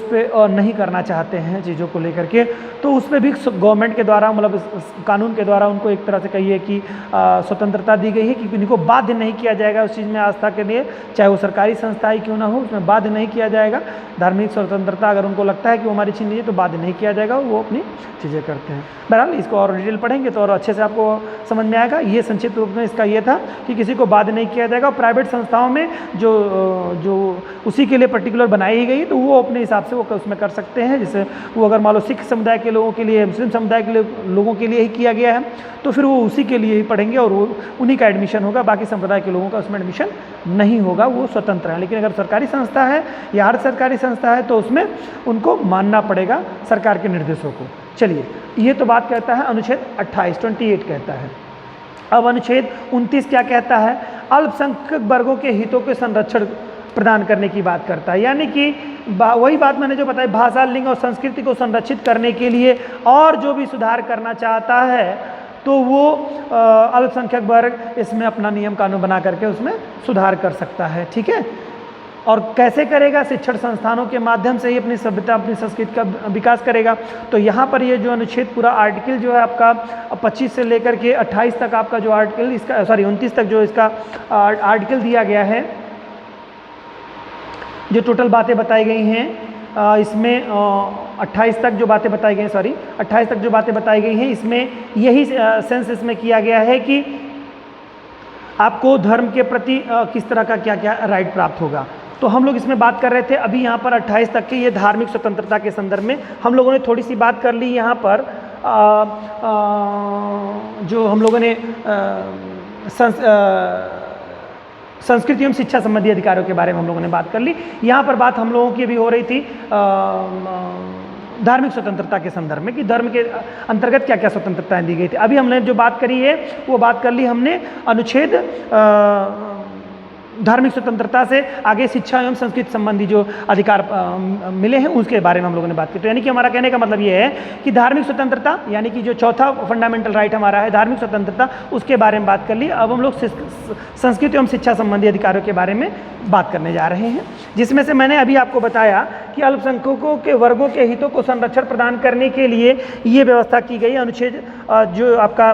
पर नहीं करना चाहते हैं चीज़ों को लेकर के, तो उस पर भी गवर्नमेंट के द्वारा, मतलब कानून के द्वारा उनको एक तरह से कहिए कि स्वतंत्रता दी गई है कि उनको बाध्य नहीं किया जाएगा उस चीज़ में आस्था के लिए, चाहे वो सरकारी संस्था ही क्यों ना हो, उसमें बाध्य नहीं किया जाएगा। धार्मिक स्वतंत्रता अगर उनको लगता है कि वो हमारी छीन लीजिए तो बाध्य नहीं किया जाएगा, वो अपनी चीज़ें करते हैं। बहरहाल इसको और डिटेल पढ़ेंगे तो और अच्छे से आपको समझ में आएगा। ये संक्षिप्त रूप में इसका ये था कि किसी को बाध्य नहीं किया जाएगा। प्राइवेट संस्थाओं में जो उसी के लिए पर्टिकुलर बनाई ही गई, तो वो अपने हिसाब से वो उसमें कर सकते हैं। जैसे वो अगर मान लो सिख समुदाय के लोगों के लिए, मुस्लिम समुदाय के लोगों के लिए ही किया गया है, तो फिर वो उसी के लिए ही पढ़ेंगे और वो उन्हीं का एडमिशन होगा, बाकी संप्रदाय के लोगों का उसमें एडमिशन नहीं होगा, वो स्वतंत्र है। लेकिन अगर सरकारी संस्था है या अर्ध सरकारी संस्था है तो उसमें उनको मानना पड़ेगा सरकार के निर्देशों को। चलिए, ये तो बात कहता है अनुच्छेद 28 कहता है। अब अनुच्छेद 29 क्या कहता है? अल्पसंख्यक वर्गों के हितों के संरक्षण प्रदान करने की बात करता है। यानी कि वही बात मैंने जो बताई, भाषा, लिंग और संस्कृति को संरक्षित करने के लिए और जो भी सुधार करना चाहता है तो वो अल्पसंख्यक वर्ग इसमें अपना नियम कानून बना करके उसमें सुधार कर सकता है। ठीक है, और कैसे करेगा? शिक्षण संस्थानों के माध्यम से ही अपनी सभ्यता, अपनी संस्कृति का विकास करेगा। तो यहाँ पर ये जो अनुच्छेद पूरा आर्टिकल जो है आपका 25 से लेकर के 28 तक आपका जो आर्टिकल इसका 29 तक जो इसका आर्टिकल दिया गया है, जो टोटल बातें बताई गई हैं इसमें 28 तक जो बातें बताई गई, 28 तक जो बातें बताई गई हैं, इसमें यही सेंस इसमें किया गया है कि आपको धर्म के प्रति किस तरह का क्या क्या राइट प्राप्त होगा। तो हम लोग इसमें बात कर रहे थे अभी यहाँ पर 28 तक के ये धार्मिक स्वतंत्रता के संदर्भ में हम लोगों ने थोड़ी सी बात कर ली। यहाँ पर जो हम लोगों ने संस्कृति एवं शिक्षा संबंधी अधिकारों के बारे में हम लोगों ने बात कर ली। यहाँ पर बात हम लोगों की अभी हो रही थी धार्मिक स्वतंत्रता के संदर्भ में कि धर्म के अंतर्गत क्या क्या स्वतंत्रताएं दी गई थी। अभी हमने जो बात करी है वो बात कर ली हमने अनुच्छेद धार्मिक स्वतंत्रता से आगे शिक्षा एवं संस्कृति संबंधी जो अधिकार मिले हैं उसके बारे में हम लोगों ने बात की। तो यानी कि हमारा कहने का मतलब ये है कि धार्मिक स्वतंत्रता यानी कि जो चौथा फंडामेंटल राइट हमारा है धार्मिक स्वतंत्रता, उसके बारे में बात कर ली। अब हम लोग संस्कृति एवं शिक्षा संबंधी अधिकारों के बारे में बात करने जा रहे हैं, जिसमें से मैंने अभी आपको बताया कि अल्पसंख्यकों के वर्गों के हितों को संरक्षण प्रदान करने के लिए ये व्यवस्था की गई। अनुच्छेद जो आपका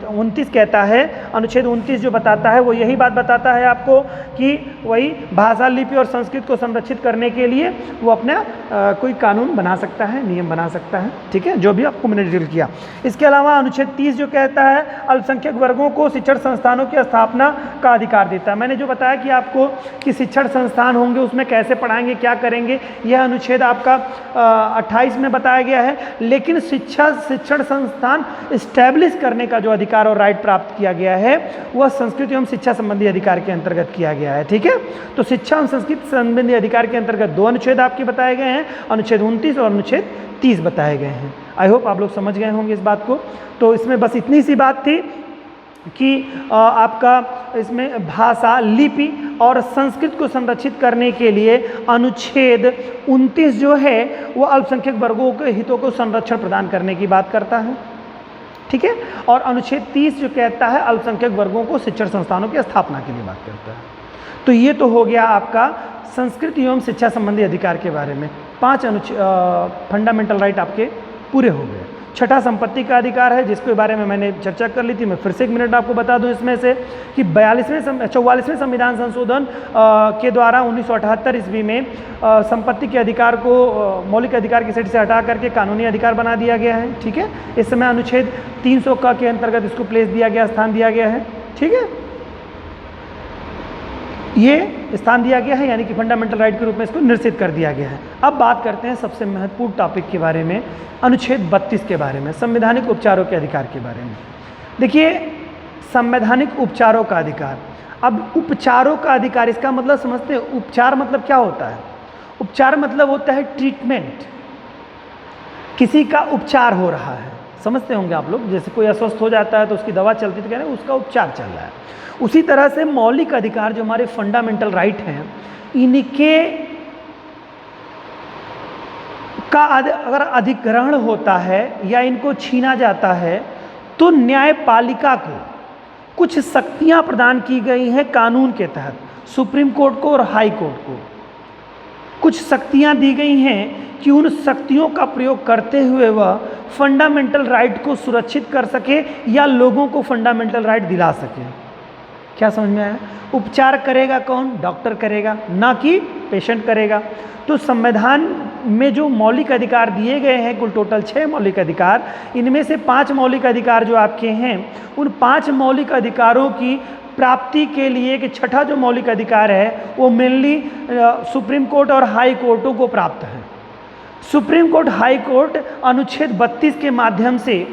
29 कहता है, अनुच्छेद 29 जो बताता है वो यही बात बताता है आपको कि वही भाषा, लिपि और संस्कृत को संरक्षित करने के लिए वो अपना कोई कानून बना सकता है, नियम बना सकता है। ठीक है, जो भी आपको मैंने डिटेल किया। इसके अलावा अनुच्छेद 30 जो कहता है अल्पसंख्यक वर्गों को शिक्षण संस्थानों की स्थापना का अधिकार देता है। मैंने जो बताया कि आपको कि शिक्षण संस्थान होंगे उसमें कैसे पढ़ाएंगे, क्या करेंगे, यह अनुच्छेद आपका 28 में बताया गया है। लेकिन शिक्षण संस्थान इस्टेब्लिश करने का जो अधिकार और राइट प्राप्त किया गया है वह संस्कृति एवं शिक्षा संबंधी अधिकार के अंतर्गत किया गया है। ठीक है, तो शिक्षा एवं संस्कृति संबंधी अधिकार के अंतर्गत 2 अनुच्छेद आपके बताए गए हैं, अनुच्छेद 29 और अनुच्छेद 30 बताए गए हैं। आई होप आप लोग समझ गए होंगे इस बात को। तो इसमें बस इतनी सी बात थी कि आपका इसमें भाषा, लिपि और संस्कृत को संरक्षित करने के लिए अनुच्छेद 29 जो है वो अल्पसंख्यक वर्गों के हितों को संरक्षण प्रदान करने की बात करता है। ठीक है, और अनुच्छेद 30 जो कहता है अल्पसंख्यक वर्गों को शिक्षण संस्थानों की स्थापना के लिए बात करता है। तो ये तो हो गया आपका संस्कृति एवं शिक्षा संबंधी अधिकार के बारे में। 5 फंडामेंटल राइट आपके पूरे हो गए। छठा संपत्ति का अधिकार है, जिसके बारे में मैंने चर्चा कर ली थी। मैं फिर से 1 मिनट आपको बता दूं इसमें से कि 44वें संविधान संशोधन के द्वारा 1978 ईस्वी में संपत्ति के अधिकार को मौलिक अधिकार की सेट से हटा करके कानूनी अधिकार बना दिया गया है। ठीक है, इस समय अनुच्छेद 300 का के अंतर्गत इसको प्लेस दिया गया, स्थान दिया गया है। ठीक है, ये स्थान दिया गया है, यानी कि फंडामेंटल राइट के रूप में इसको निश्चित कर दिया गया है। अब बात करते हैं सबसे महत्वपूर्ण टॉपिक के बारे में, अनुच्छेद 32 के बारे में, संवैधानिक उपचारों के अधिकार के बारे में। देखिए, संवैधानिक उपचारों का अधिकार। अब उपचारों का अधिकार, इसका मतलब समझते हैं, उपचार मतलब क्या होता है? उपचार मतलब होता है ट्रीटमेंट, किसी का उपचार हो रहा है। समझते होंगे आप लोग, जैसे कोई अस्वस्थ हो जाता है तो उसकी दवा चलती, तो कह रहे हैं उसका उपचार चल रहा है। उसी तरह से मौलिक अधिकार जो हमारे फंडामेंटल राइट हैं, इनके का अगर अधिग्रहण होता है या इनको छीना जाता है तो न्यायपालिका को कुछ शक्तियां प्रदान की गई हैं कानून के तहत। सुप्रीम कोर्ट को और हाई कोर्ट को कुछ शक्तियां दी गई हैं कि उन शक्तियों का प्रयोग करते हुए वह फंडामेंटल राइट को सुरक्षित कर सके या लोगों को फंडामेंटल राइट दिला सके। क्या समझ में आया? उपचार करेगा कौन? डॉक्टर करेगा, ना कि पेशेंट करेगा। तो संविधान में जो मौलिक अधिकार दिए गए हैं, कुल टोटल 6 मौलिक अधिकार, इनमें से 5 मौलिक अधिकार जो आपके हैं, उन 5 मौलिक अधिकारों की प्राप्ति के लिए कि छठा जो मौलिक अधिकार है वो मेनली सुप्रीम कोर्ट और हाई कोर्टों को प्राप्त है। सुप्रीम कोर्ट, हाई कोर्ट अनुच्छेद 32 के माध्यम से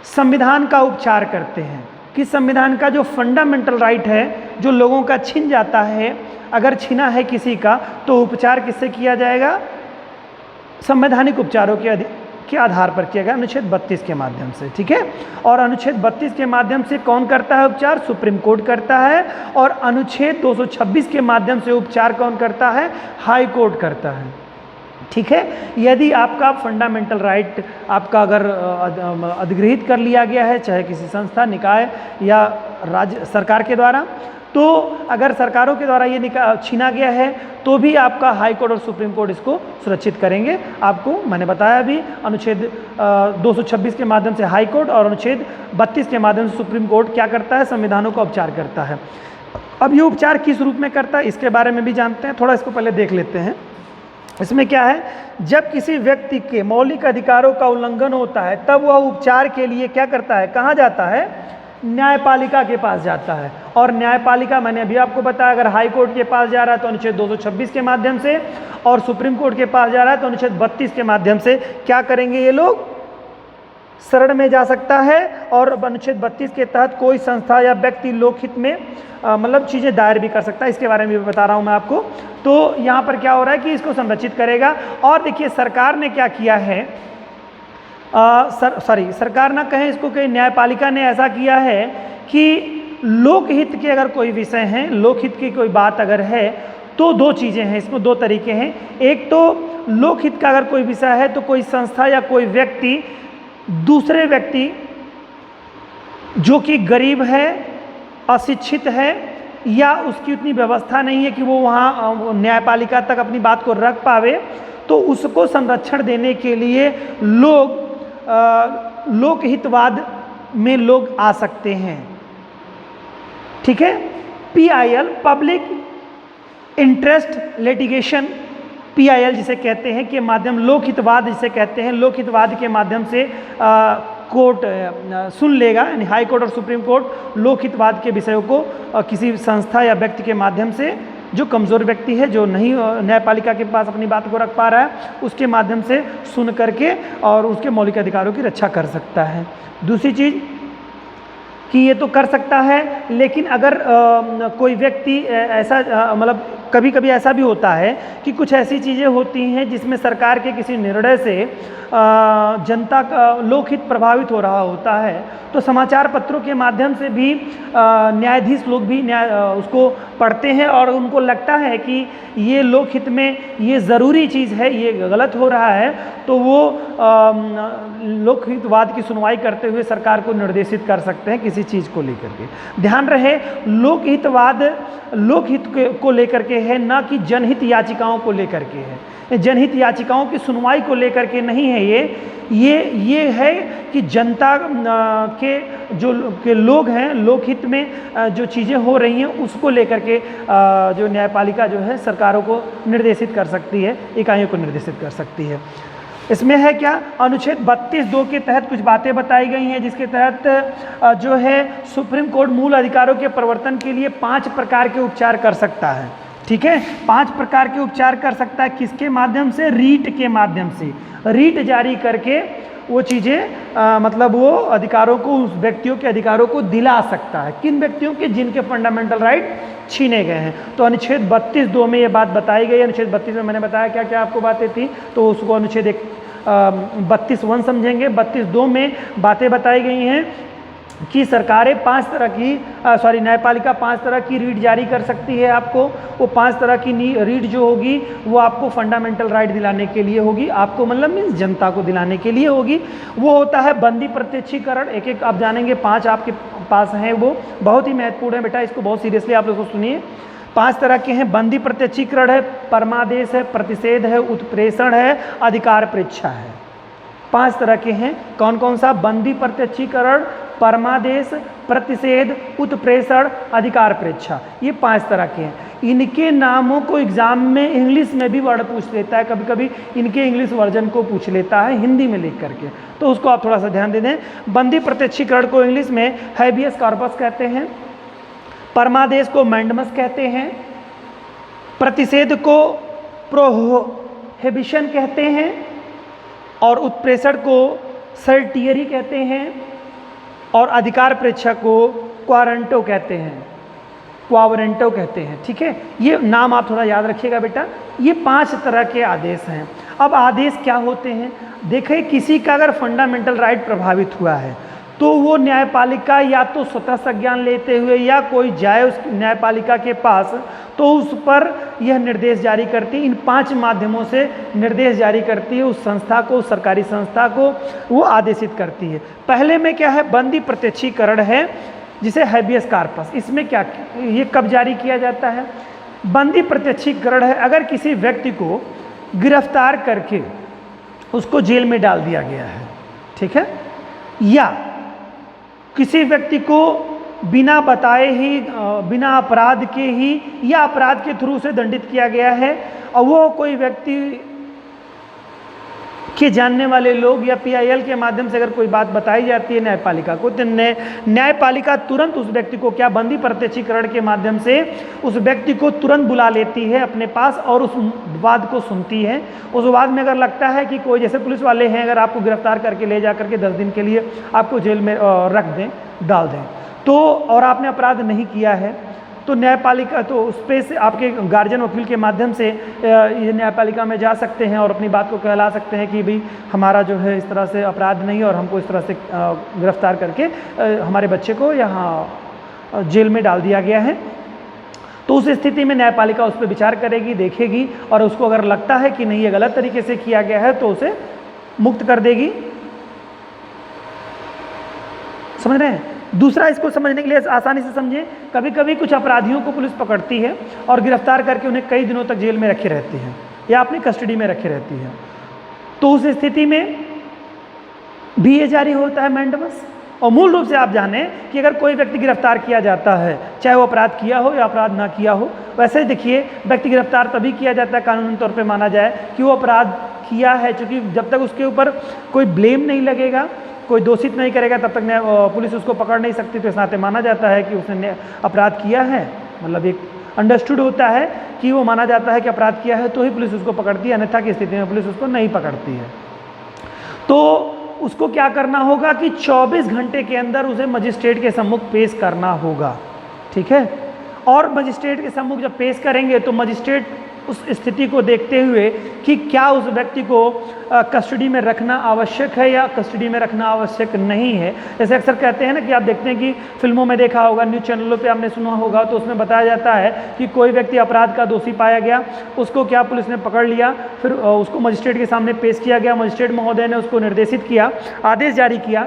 संविधान का उपचार करते हैं कि संविधान का जो फंडामेंटल राइट है, जो लोगों का छिन जाता है, अगर छिना है किसी का, तो उपचार किससे किया जाएगा? संवैधानिक उपचारों के आधार पर किया गया, अनुच्छेद 32 के माध्यम से। ठीक है, और अनुच्छेद 32 के माध्यम से कौन करता है उपचार? सुप्रीम कोर्ट करता है। और अनुच्छेद 226 के माध्यम से उपचार कौन करता है? हाई कोर्ट करता है। ठीक है, यदि आपका फंडामेंटल राइट आपका अगर अधिगृहित कर लिया गया है, चाहे किसी संस्था, निकाय या राज्य सरकार के द्वारा, तो अगर सरकारों के द्वारा ये छीना गया है तो भी आपका हाई कोर्ट और सुप्रीम कोर्ट इसको सुरक्षित करेंगे। आपको मैंने बताया भी, अनुच्छेद 226 के माध्यम से हाई कोर्ट और अनुच्छेद 32 के माध्यम से सुप्रीम कोर्ट क्या करता है? संविधानों का उपचार करता है। अब ये उपचार किस रूप में करता है, इसके बारे में भी जानते हैं। थोड़ा इसको पहले देख लेते हैं। इसमें क्या है? जब किसी व्यक्ति के मौलिक अधिकारों का उल्लंघन होता है, तब वह उपचार के लिए क्या करता है? कहाँ जाता है? न्यायपालिका के पास जाता है। और न्यायपालिका, मैंने अभी आपको बताया, अगर हाई कोर्ट के पास जा रहा है तो अनुच्छेद 226 के माध्यम से, और सुप्रीम कोर्ट के पास जा रहा है तो अनुच्छेद 32 के माध्यम से क्या करेंगे ये लोग? शरण में जा सकता है। और अनुच्छेद 32 के तहत कोई संस्था या व्यक्ति लोकहित में मतलब चीज़ें दायर भी कर सकता है। इसके बारे में भी बता रहा हूँ मैं आपको। तो यहाँ पर क्या हो रहा है कि इसको संरक्षित करेगा। और देखिए, सरकार ने क्या किया है, सरकार ना कहें इसको, कहीं न्यायपालिका ने ऐसा किया है कि लोकहित के अगर कोई विषय हैं, लोकहित की कोई बात अगर है, तो 2 चीज़ें हैं इसमें, 2 तरीके हैं। एक तो लोकहित का अगर कोई विषय है तो कोई संस्था या कोई व्यक्ति दूसरे व्यक्ति जो कि गरीब है, अशिक्षित है, या उसकी उतनी व्यवस्था नहीं है कि वो वहाँ न्यायपालिका तक अपनी बात को रख पावे, तो उसको संरक्षण देने के लिए लोग लोकहितवाद में लोग आ सकते हैं। ठीक है, PIL, public interest litigation, PIL जिसे कहते हैं, के माध्यम, लोकहितवाद जिसे कहते हैं, लोकहितवाद के माध्यम से कोर्ट सुन लेगा, यानी हाई कोर्ट और सुप्रीम कोर्ट लोकहितवाद के विषयों को किसी संस्था या व्यक्ति के माध्यम से, जो कमज़ोर व्यक्ति है, जो नहीं न्यायपालिका के पास अपनी बात को रख पा रहा है, उसके माध्यम से सुन करके और उसके मौलिक अधिकारों की रक्षा कर सकता है। दूसरी चीज़ कि ये तो कर सकता है, लेकिन अगर कोई व्यक्ति ऐसा मतलब कभी कभी ऐसा भी होता है कि कुछ ऐसी चीज़ें होती हैं जिसमें सरकार के किसी निर्णय से जनता का लोकहित प्रभावित हो रहा होता है, तो समाचार पत्रों के माध्यम से भी न्यायाधीश लोग भी उसको पढ़ते हैं और उनको लगता है कि ये लोकहित में ये ज़रूरी चीज़ है, ये गलत हो रहा है, तो वो लोकहितवाद की सुनवाई करते हुए सरकार को निर्देशित कर सकते हैं किसी चीज़ को लेकर के। ध्यान रहे, लोकहितवाद लोकहित को लेकर के है, न कि जनहित याचिकाओं को लेकर के है। जनहित याचिकाओं की सुनवाई को लेकर के नहीं है ये है कि जनता के लोग हैं, लोकहित में जो चीज़ें हो रही हैं उसको लेकर के जो न्यायपालिका जो है सरकारों को निर्देशित कर सकती है, इकाइयों को निर्देशित कर सकती है। इसमें है क्या, अनुच्छेद 32(2) के तहत कुछ बातें बताई गई हैं, जिसके तहत जो है सुप्रीम कोर्ट मूल अधिकारों के प्रवर्तन के लिए 5 प्रकार के उपचार कर सकता है। ठीक है, 5 प्रकार के उपचार कर सकता है। किसके माध्यम से? रीट के माध्यम से। रीट जारी करके वो चीज़ें मतलब वो अधिकारों को, उस व्यक्तियों के अधिकारों को दिला सकता है। किन व्यक्तियों के? जिनके फंडामेंटल राइट छीने गए हैं। तो अनुच्छेद 32(2) में ये बात बताई गई है। अनुच्छेद 32 में मैंने बताया क्या क्या आपको बातें थी, तो उसको अनुच्छेद 32(1) समझेंगे। 32(2) में बातें बताई गई हैं कि सरकारें 5 तरह की न्यायपालिका 5 तरह की रीट जारी कर सकती है आपको। वो 5 तरह की रीट जो होगी वो आपको फंडामेंटल राइट दिलाने के लिए होगी, आपको मतलब मीन्स जनता को दिलाने के लिए होगी। वो होता है बंदी प्रत्यक्षीकरण, एक एक आप जानेंगे, 5 आपके पास हैं, वो बहुत ही महत्वपूर्ण है बेटा, इसको बहुत सीरियसली आप लोग सुनिए। 5 तरह के हैं। बंदी प्रत्यक्षीकरण है, परमादेश है, प्रतिषेध है, उत्प्रेषण है, अधिकार परीक्षा है। 5 तरह के हैं। कौन कौन सा? बंदी प्रत्यक्षीकरण, परमादेश, प्रतिषेध, उत्प्रेषण, अधिकार परीक्षा, ये 5 तरह के हैं। इनके नामों को एग्जाम में इंग्लिश में भी वर्ड पूछ लेता है, कभी कभी इनके इंग्लिश वर्जन को पूछ लेता है हिंदी में लिख करके, तो उसको आप थोड़ा सा ध्यान दे दें। बंदी प्रत्यक्षीकरण को इंग्लिश में हैबियस कॉर्पस कहते हैं, परमादेश को मैंडमस कहते हैं, प्रतिषेध को प्रोहिबिशन कहते हैं, और उत्प्रेषण को सर्टियरी कहते हैं, और अधिकार परीक्षा को क्वारंटो कहते हैं, क्वावरेंटो कहते हैं। ठीक है, ये नाम आप थोड़ा याद रखिएगा बेटा। ये 5 तरह के आदेश हैं। अब आदेश क्या होते हैं? देखिए, किसी का अगर फंडामेंटल राइट प्रभावित हुआ है तो वो न्यायपालिका या तो स्वतः संज्ञान लेते हुए या कोई जाए उस न्यायपालिका के पास तो उस पर यह निर्देश जारी करती है। इन 5 माध्यमों से निर्देश जारी करती है, उस संस्था को, उस सरकारी संस्था को वो आदेशित करती है। पहले में क्या है? बंदी प्रत्यक्षीकरण है, जिसे हैबियस कॉर्पस। इसमें क्या, ये कब जारी किया जाता है? बंदी प्रत्यक्षीकरण है अगर किसी व्यक्ति को गिरफ्तार करके उसको जेल में डाल दिया गया है, ठीक है, या किसी व्यक्ति को बिना बताए ही, बिना अपराध के ही या अपराध के थ्रू से दंडित किया गया है, और वो कोई व्यक्ति के जानने वाले लोग या PIL के माध्यम से अगर कोई बात बताई जाती है न्यायपालिका को, तो न्यायपालिका तुरंत उस व्यक्ति को क्या, बंदी प्रत्यक्षीकरण के माध्यम से उस व्यक्ति को तुरंत बुला लेती है अपने पास और उस वाद को सुनती है। उस वाद में अगर लगता है कि कोई, जैसे पुलिस वाले हैं, अगर आपको गिरफ्तार करके ले जा करके 10 दिन के लिए आपको जेल में रख दें, डाल दें, तो और आपने अपराध नहीं किया है, तो न्यायपालिका तो उस पर से आपके गार्जियन वकील के माध्यम से ये न्यायपालिका में जा सकते हैं और अपनी बात को कहला सकते हैं कि भाई हमारा जो है इस तरह से अपराध नहीं है और हमको इस तरह से गिरफ्तार करके हमारे बच्चे को यहाँ जेल में डाल दिया गया है। तो उस स्थिति में न्यायपालिका उस पर विचार करेगी, देखेगी, और उसको अगर लगता है कि नहीं ये गलत तरीके से किया गया है तो उसे मुक्त कर देगी। समझ रहे हैं? दूसरा, इसको समझने के लिए आसानी से समझें, कभी कभी कुछ अपराधियों को पुलिस पकड़ती है और गिरफ्तार करके उन्हें कई दिनों तक जेल में रखे रहती है या अपनी कस्टडी में रखे रहती है, तो उस स्थिति में भी ये जारी होता है मैंडमस। और मूल रूप से आप जाने कि अगर कोई व्यक्ति गिरफ्तार किया जाता है, चाहे वो अपराध किया हो या अपराध ना किया हो, वैसे देखिए व्यक्ति गिरफ्तार तभी किया जाता है कानूनी तौर पे माना जाए कि वो अपराध किया है, क्योंकि जब तक उसके ऊपर कोई ब्लेम नहीं लगेगा, कोई दोषित नहीं करेगा, तब तक पुलिस उसको पकड़ नहीं सकती। तो इस नाते माना जाता है कि उसने अपराध किया है, मतलब एक अंडरस्टूड होता है कि वो माना जाता है कि अपराध किया है तो ही पुलिस उसको पकड़ती है, अन्यथा की स्थिति में पुलिस उसको नहीं पकड़ती है। तो उसको क्या करना होगा कि 24 घंटे के अंदर उसे मजिस्ट्रेट के सम्मुख पेश करना होगा, ठीक है। और मजिस्ट्रेट के सम्मुख जब पेश करेंगे तो मजिस्ट्रेट उस स्थिति को देखते हुए कि क्या उस व्यक्ति को कस्टडी में रखना आवश्यक है या कस्टडी में रखना आवश्यक नहीं है। जैसे अक्सर कहते हैं ना कि आप देखते हैं कि फिल्मों में देखा होगा, न्यूज़ चैनलों पे आपने सुना होगा, तो उसमें बताया जाता है कि कोई व्यक्ति अपराध का दोषी पाया गया, उसको क्या पुलिस ने पकड़ लिया, फिर उसको मजिस्ट्रेट के सामने पेश किया गया, मजिस्ट्रेट महोदय ने उसको निर्देशित किया, आदेश जारी किया,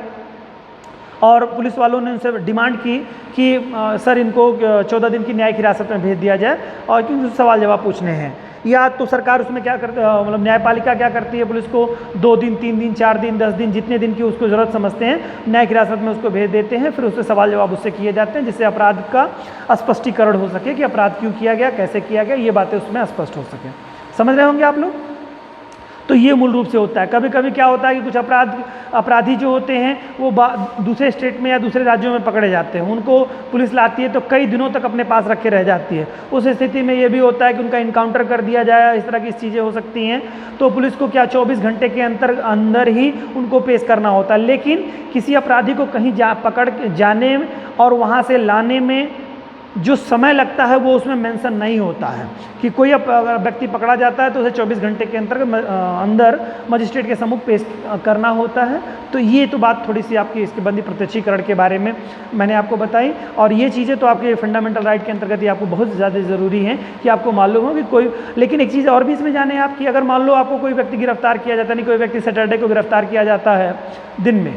और पुलिस वालों ने उनसे डिमांड की कि सर इनको 14 दिन की न्यायिक हिरासत में भेज दिया जाए और क्योंकि सवाल जवाब पूछने हैं। या तो सरकार उसमें क्या करती, मतलब न्यायपालिका क्या करती है, पुलिस को 2 दिन 3 दिन 4 दिन 10 दिन जितने दिन की उसको ज़रूरत समझते हैं न्यायिक हिरासत में उसको भेज देते हैं। फिर उससे सवाल जवाब उससे किए जाते हैं जिससे अपराध का स्पष्टीकरण हो सके कि अपराध क्यों किया गया, कैसे किया गया, ये बातें उसमें स्पष्ट हो सके। समझ रहे होंगे आप लोग। तो ये मूल रूप से होता है। कभी कभी क्या होता है कि कुछ अपराधी जो होते हैं वो दूसरे स्टेट में या दूसरे राज्यों में पकड़े जाते हैं, उनको पुलिस लाती है तो कई दिनों तक अपने पास रखे रह जाती है। उस स्थिति में ये भी होता है कि उनका इनकाउंटर कर दिया जाए, इस तरह की चीज़ें हो सकती हैं। तो पुलिस को क्या 24 घंटे के अंदर ही उनको पेश करना होता है। लेकिन किसी अपराधी को कहीं पकड़ जाने और वहाँ से लाने में जो समय लगता है वो उसमें मेंशन नहीं होता है कि कोई अगर व्यक्ति पकड़ा जाता है तो उसे 24 घंटे के अंदर मजिस्ट्रेट के सम्मुख पेश करना होता है। तो ये तो बात थोड़ी सी आपकी इसके बंदी प्रत्यक्षीकरण के बारे में मैंने आपको बताई। और ये चीज़ें तो आपके फंडामेंटल राइट के अंतर्गत ही आपको बहुत ज़्यादा ज़रूरी है कि आपको मालूम हो कि कोई। लेकिन एक चीज़ और भी इसमें जाने आप कि अगर मान लो आपको कोई व्यक्ति गिरफ्तार किया जाता है, नहीं कोई व्यक्ति सैटरडे को गिरफ्तार किया जाता है दिन में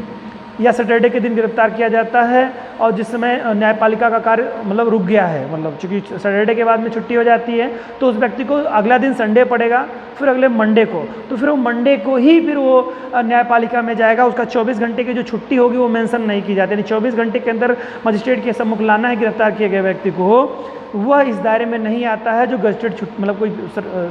या सैटरडे के दिन गिरफ्तार किया जाता है और जिस समय न्यायपालिका का कार्य मतलब रुक गया है, मतलब चूंकि सैटरडे के बाद में छुट्टी हो जाती है तो उस व्यक्ति को अगला दिन संडे पड़ेगा, फिर अगले मंडे को, तो फिर वो मंडे को ही फिर वो न्यायपालिका में जाएगा। उसका 24 घंटे की जो छुट्टी होगी वो मेंशन नहीं की जाती, यानी 24 घंटे के अंदर मजिस्ट्रेट के सम्मुख लाना है गिरफ्तार किए गए व्यक्ति को, वह इस दायरे में नहीं आता है जो गजटेड छुट्टी मतलब कोई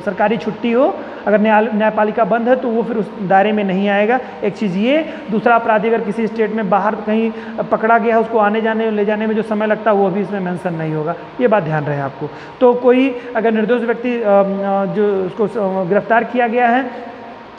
सरकारी छुट्टी हो। अगर न्यायपालिका बंद है तो वो फिर उस दायरे में नहीं आएगा। एक चीज़ ये। दूसरा, अपराधी अगर किसी स्टेट में बाहर कहीं पकड़ा गया है, उसको आने जाने ले जाने में जो समय लगता है वो भी इसमें मेंशन नहीं होगा। ये बात ध्यान रहे आपको। तो कोई अगर निर्दोष व्यक्ति जो उसको गिरफ्तार किया गया है,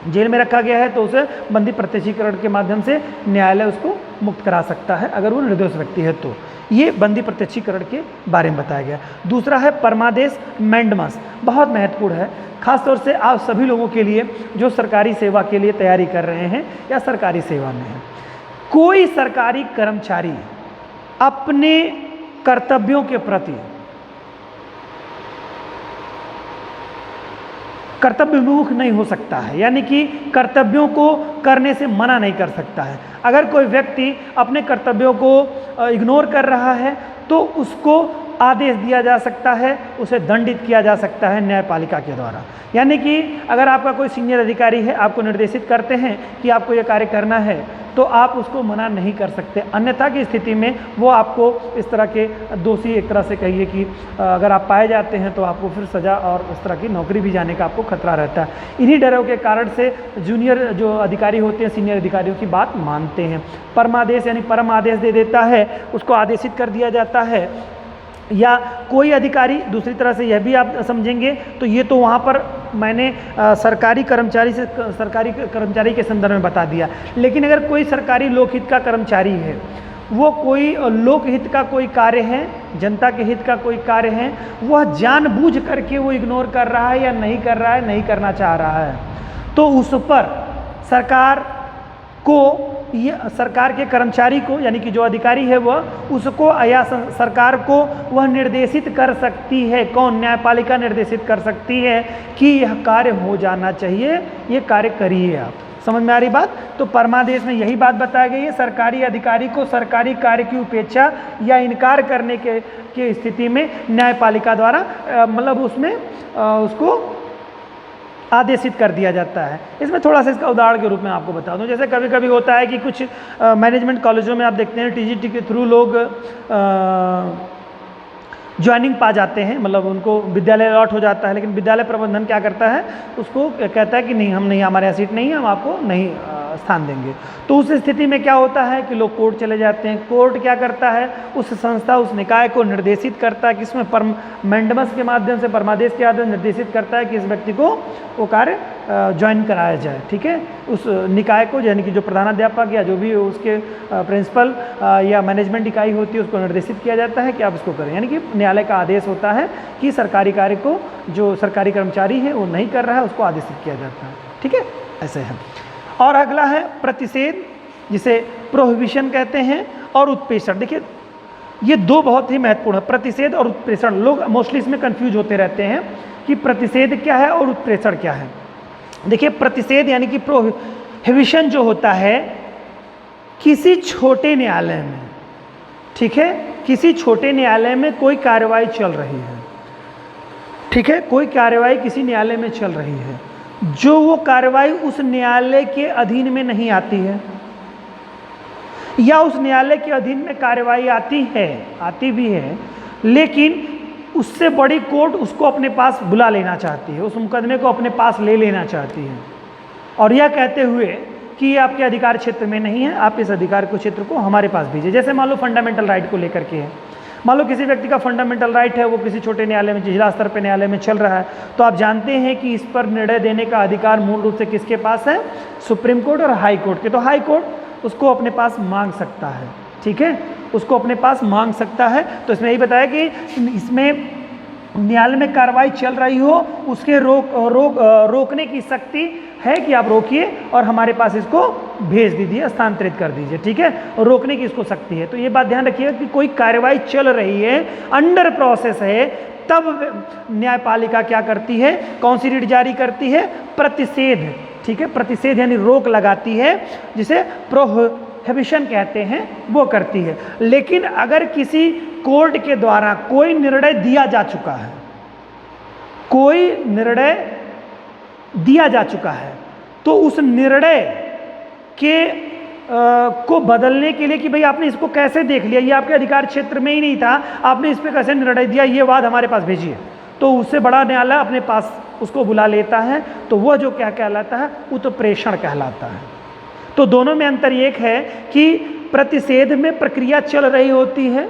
जेल में रखा गया है, तो उसे बंदी प्रत्यक्षीकरण के माध्यम से न्यायालय उसको मुक्त करा सकता है अगर वो निर्दोष व्यक्ति है तो। ये बंदी प्रत्यक्षीकरण के बारे में बताया गया। दूसरा है परमादेश मैंडमस, बहुत महत्वपूर्ण है खासतौर से आप सभी लोगों के लिए जो सरकारी सेवा के लिए तैयारी कर रहे हैं या सरकारी सेवा में हैं। कोई सरकारी कर्मचारी अपने कर्तव्यों के प्रति कर्तव्य विमुख नहीं हो सकता है, यानी कि कर्तव्यों को करने से मना नहीं कर सकता है। अगर कोई व्यक्ति अपने कर्तव्यों को इग्नोर कर रहा है तो उसको आदेश दिया जा सकता है, उसे दंडित किया जा सकता है न्यायपालिका के द्वारा। यानी कि अगर आपका कोई सीनियर अधिकारी है, आपको निर्देशित करते हैं कि आपको ये कार्य करना है, तो आप उसको मना नहीं कर सकते। अन्यथा की स्थिति में वो आपको इस तरह के दोषी, एक तरह से कहिए कि अगर आप पाए जाते हैं तो आपको फिर सज़ा और इस तरह की नौकरी भी जाने का आपको खतरा रहता है। इन्हीं डरों के कारण से जूनियर जो अधिकारी होते हैं सीनियर अधिकारियों की बात मानते हैं। परमादेश यानी परम आदेश दे देता है, उसको आदेशित कर दिया जाता है। या कोई अधिकारी, दूसरी तरह से यह भी आप समझेंगे तो ये तो वहाँ पर मैंने सरकारी कर्मचारी के संदर्भ में बता दिया। लेकिन अगर कोई सरकारी लोकहित का कर्मचारी है, वो कोई लोकहित का कोई कार्य है, जनता के हित का कोई कार्य है, वह जानबूझ करके वो इग्नोर कर रहा है या नहीं कर रहा है, नहीं करना चाह रहा है, तो उस पर सरकार को, ये सरकार के कर्मचारी को, यानी कि जो अधिकारी है वह उसको या सरकार को वह निर्देशित कर सकती है। कौन? न्यायपालिका निर्देशित कर सकती है कि यह कार्य हो जाना चाहिए, ये कार्य करिए आप। समझ में आ रही बात? तो परमादेश में यही बात बताई गई है। सरकारी अधिकारी को सरकारी कार्य की उपेक्षा या इनकार करने के स्थिति में न्यायपालिका द्वारा मतलब उसमें उसको आदेशित कर दिया जाता है। इसमें थोड़ा सा इसका उदाहरण के रूप में आपको बता दूं, जैसे कभी कभी होता है कि कुछ मैनेजमेंट कॉलेजों में आप देखते हैं टीजीटी के थ्रू लोग ज्वाइनिंग पा जाते हैं, मतलब उनको विद्यालय अलॉट हो जाता है, लेकिन विद्यालय प्रबंधन क्या करता है, उसको कहता है कि नहीं, हम नहीं, हमारे यहाँ सीट नहीं है, हम आपको नहीं स्थान देंगे। तो उस स्थिति में क्या होता है कि लोग कोर्ट चले जाते हैं। कोर्ट क्या करता है, उस संस्था, उस निकाय को निर्देशित करता है कि इसमें मैंडमस के माध्यम से, परमादेश के आधार निर्देशित करता है कि इस व्यक्ति को वो कार्य ज्वाइन कराया जाए। ठीक है, उस निकाय को, यानी कि जो प्रधानाध्यापक या जो भी उसके प्रिंसिपल या मैनेजमेंट इकाई होती है उसको निर्देशित किया जाता है कि आप इसको करें। यानी कि न्यायालय का आदेश होता है कि सरकारी कार्य को जो सरकारी कर्मचारी है वो नहीं कर रहा है, उसको आदेशित किया जाता है। ठीक है, ऐसे है। और अगला है प्रतिषेध, जिसे प्रोहिबिशन कहते हैं, और उत्प्रेषण। देखिए ये दो बहुत ही महत्वपूर्ण है, प्रतिषेध और उत्प्रेषण। लोग मोस्टली इसमें कंफ्यूज होते रहते हैं कि प्रतिषेध क्या है और उत्प्रेषण क्या है। देखिए प्रतिषेध यानी कि प्रोहिबिशन जो होता है किसी छोटे न्यायालय में, ठीक है, किसी छोटे न्यायालय में कोई कार्रवाई चल रही है, ठीक है, कोई कार्रवाई किसी न्यायालय में चल रही है, जो वो कार्रवाई उस न्यायालय के अधीन में नहीं आती है, या उस न्यायालय के अधीन में कार्रवाई आती भी है, लेकिन उससे बड़ी कोर्ट उसको अपने पास बुला लेना चाहती है, उस मुकदमे को अपने पास ले लेना चाहती है, और यह कहते हुए कि ये आपके अधिकार क्षेत्र में नहीं है, आप इस अधिकार को क्षेत्र को हमारे पास भेजिए। जैसे मान लो फंडामेंटल राइट को लेकर के है, मान लो किसी व्यक्ति का फंडामेंटल राइट है, वो किसी छोटे न्यायालय में, जिला स्तर पर न्यायालय में चल रहा है, तो आप जानते हैं कि इस पर निर्णय देने का अधिकार मूल रूप से किसके पास है? सुप्रीम कोर्ट और हाई कोर्ट के। तो हाई कोर्ट उसको अपने पास मांग सकता है, ठीक है, उसको अपने पास मांग सकता है। तो इसमें यही बताया कि इसमें न्यायालय में कार्रवाई चल रही हो, उसके रोकने की शक्ति है कि आप रोकिए और हमारे पास इसको भेज दीजिए, स्थानांतरित कर दीजिए, ठीक है, और रोकने की इसको शक्ति है। तो ये बात ध्यान रखिएगा कि कोई कार्रवाई चल रही है, अंडर प्रोसेस है, तब न्यायपालिका क्या करती है? कौन सी रीट जारी करती है? प्रतिषेध, ठीक है, प्रतिषेध यानी रोक लगाती है, जिसे प्रोहिबिशन कहते हैं, वो करती है। लेकिन अगर किसी कोर्ट के द्वारा कोई निर्णय दिया जा चुका है, कोई निर्णय दिया जा चुका है, तो उस निर्णय के को बदलने के लिए कि भाई आपने इसको कैसे देख लिया, ये आपके अधिकार क्षेत्र में ही नहीं था, आपने इस पर कैसे निर्णय दिया, ये वाद हमारे पास भेजिए, तो उससे बड़ा न्यायालय अपने पास उसको बुला लेता है। तो वह जो क्या कहलाता है? उत्प्रेषण कहलाता है। तो दोनों में अंतर एक है कि प्रतिषेध में प्रक्रिया चल रही होती है,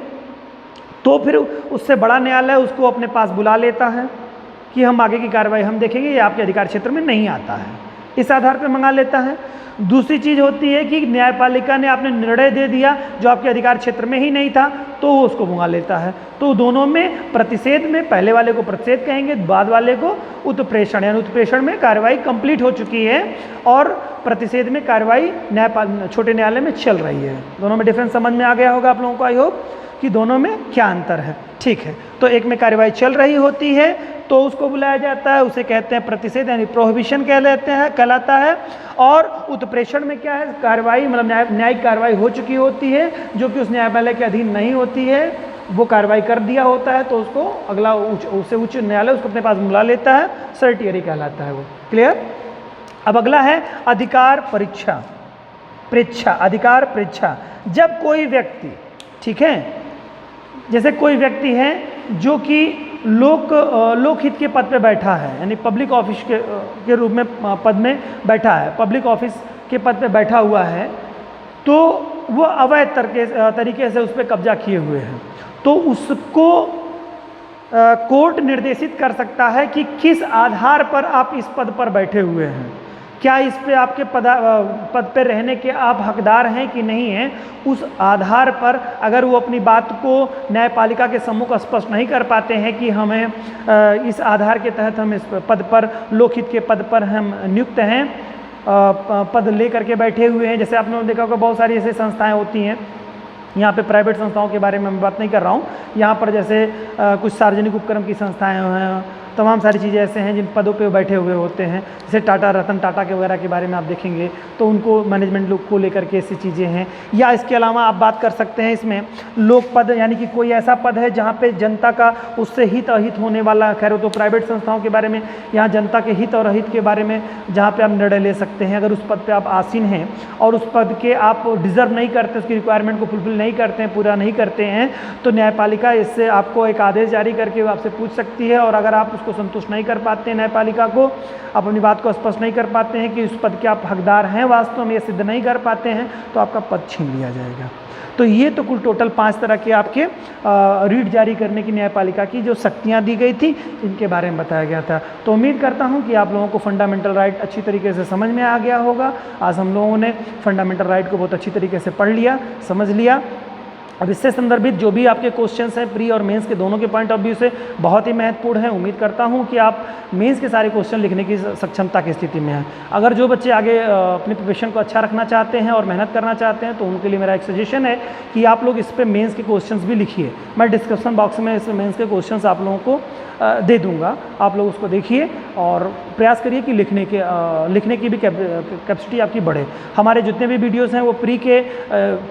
तो फिर उससे बड़ा न्यायालय उसको अपने पास बुला लेता है कि हम आगे की कार्रवाई हम देखेंगे, ये आपके अधिकार क्षेत्र में नहीं आता है, इस आधार पर मंगा लेता है। दूसरी चीज़ होती है कि न्यायपालिका ने आपने निर्णय दे दिया जो आपके अधिकार क्षेत्र में ही नहीं था, तो वो उसको मंगा लेता है। तो दोनों में प्रतिषेध में पहले वाले को प्रतिषेध कहेंगे, बाद वाले को उत्प्रेषण, यानी उत्प्रेषण में कार्रवाई कंप्लीट हो चुकी है और प्रतिषेध में कार्रवाई छोटे न्यायालय में चल रही है। दोनों में डिफरेंस समझ में आ गया होगा आप लोगों को, आई होप, कि दोनों में क्या अंतर है, ठीक है। तो एक में कार्रवाई चल रही होती है तो उसको बुलाया जाता है, उसे कहते हैं प्रतिषेध यानी प्रोहिबिशन कहलाता है। और उत्प्रेषण में क्या है? कार्रवाई मतलब न्यायिक कार्रवाई हो चुकी होती है, जो कि उस न्यायालय के अधीन नहीं होती है, वो कार्रवाई कर दिया होता है, तो उसको अगला उससे उच्च न्यायालय उसको अपने पास बुला लेता है, सर्टियरी कहलाता है वो। क्लियर? अब अगला है अधिकार परीक्षा, अधिकार परीक्षा। जब कोई व्यक्ति, ठीक है, जैसे कोई व्यक्ति है जो कि लोकहित के पद पे बैठा है, यानी पब्लिक ऑफिस के रूप में पद में बैठा है, पब्लिक ऑफिस के पद पे बैठा हुआ है, तो वो अवैध तरीके से उस पर कब्जा किए हुए हैं, तो उसको कोर्ट निर्देशित कर सकता है कि किस आधार पर आप इस पद पर बैठे हुए हैं, क्या इस पे आपके पद पे रहने के आप हकदार हैं कि नहीं हैं। उस आधार पर अगर वो अपनी बात को न्यायपालिका के सम्मुख स्पष्ट नहीं कर पाते हैं कि हमें इस आधार के तहत हम इस पद पर, लोकहित के पद पर हम नियुक्त हैं, पद ले करके बैठे हुए हैं। जैसे आपने देखा होगा बहुत सारी ऐसी संस्थाएं होती हैं, यहाँ पे प्राइवेट संस्थाओं के बारे में मैं बात नहीं कर रहा हूँ, यहाँ पर जैसे कुछ सार्वजनिक उपक्रम की संस्थाएं हैं, तमाम सारी चीज़ें ऐसे हैं जिन पदों पे बैठे हुए होते हैं। जैसे टाटा, रतन टाटा के वगैरह के बारे में आप देखेंगे तो उनको मैनेजमेंट लोग को लेकर के ऐसी चीज़ें हैं। या इसके अलावा आप बात कर सकते हैं इसमें लोक पद, यानी कि कोई ऐसा पद है जहाँ पे जनता का उससे हित अहित होने वाला, खैर तो प्राइवेट संस्थाओं के बारे में, यहाँ जनता के हित और अहित के बारे में जहाँ पे आप निर्णय ले सकते हैं। अगर उस पद पे आप आसीन हैं और उस पद के आप डिज़र्व नहीं करते, उसकी रिक्वायरमेंट को फुलफिल नहीं करते हैं, पूरा नहीं करते हैं, तो न्यायपालिका इससे आपको एक आदेश जारी करके आपसे पूछ सकती है। और अगर आप उसको संतुष्ट नहीं कर पाते हैं, न्यायपालिका को आप अपनी बात को स्पष्ट नहीं कर पाते हैं कि उस पद के आप हकदार हैं वास्तव में, ये सिद्ध नहीं कर पाते हैं, तो आपका पद छीन लिया जाएगा। तो ये तो कुल टोटल 5 तरह के आपके रीट जारी करने की न्यायपालिका की जो शक्तियाँ दी गई थी, इनके बारे में बताया गया था। तो उम्मीद करता हूँ कि आप लोगों को फंडामेंटल राइट अच्छी तरीके से समझ में आ गया होगा। आज हम लोगों ने फंडामेंटल राइट को बहुत अच्छी तरीके से पढ़ लिया, समझ लिया। और इससे संदर्भित जो भी आपके क्वेश्चंस हैं प्री और मेंस के दोनों के पॉइंट ऑफ व्यू से बहुत ही महत्वपूर्ण है। उम्मीद करता हूं कि आप मेंस के सारे क्वेश्चन लिखने की सक्षमता की स्थिति में हैं। अगर जो बच्चे आगे अपनी प्रिपरेशन को अच्छा रखना चाहते हैं और मेहनत करना चाहते हैं तो उनके लिए मेरा एक सजेशन है कि आप लोग इस पर मेंस के क्वेश्चन भी लिखिए। मैं डिस्क्रिप्शन बॉक्स में इस मेंस के क्वेश्चन आप लोगों को दे दूंगा, आप लोग उसको देखिए और प्रयास करिए कि लिखने की भी कैपेसिटी आपकी बढ़े। हमारे जितने भी वीडियोस हैं वो प्री के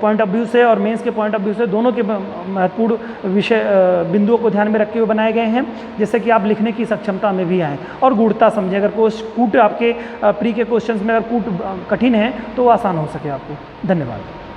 पॉइंट ऑफ व्यू से और मेंस के पॉइंट ऑफ व्यू से दोनों के महत्वपूर्ण विषय बिंदुओं को ध्यान में रखते हुए बनाए गए हैं, जिससे कि आप लिखने की सक्षमता में भी आएँ और गूढ़ता समझें। अगर कूट आपके प्री के क्वेश्चन में अगर कूट कठिन है तो वो आसान हो सके आपको। धन्यवाद।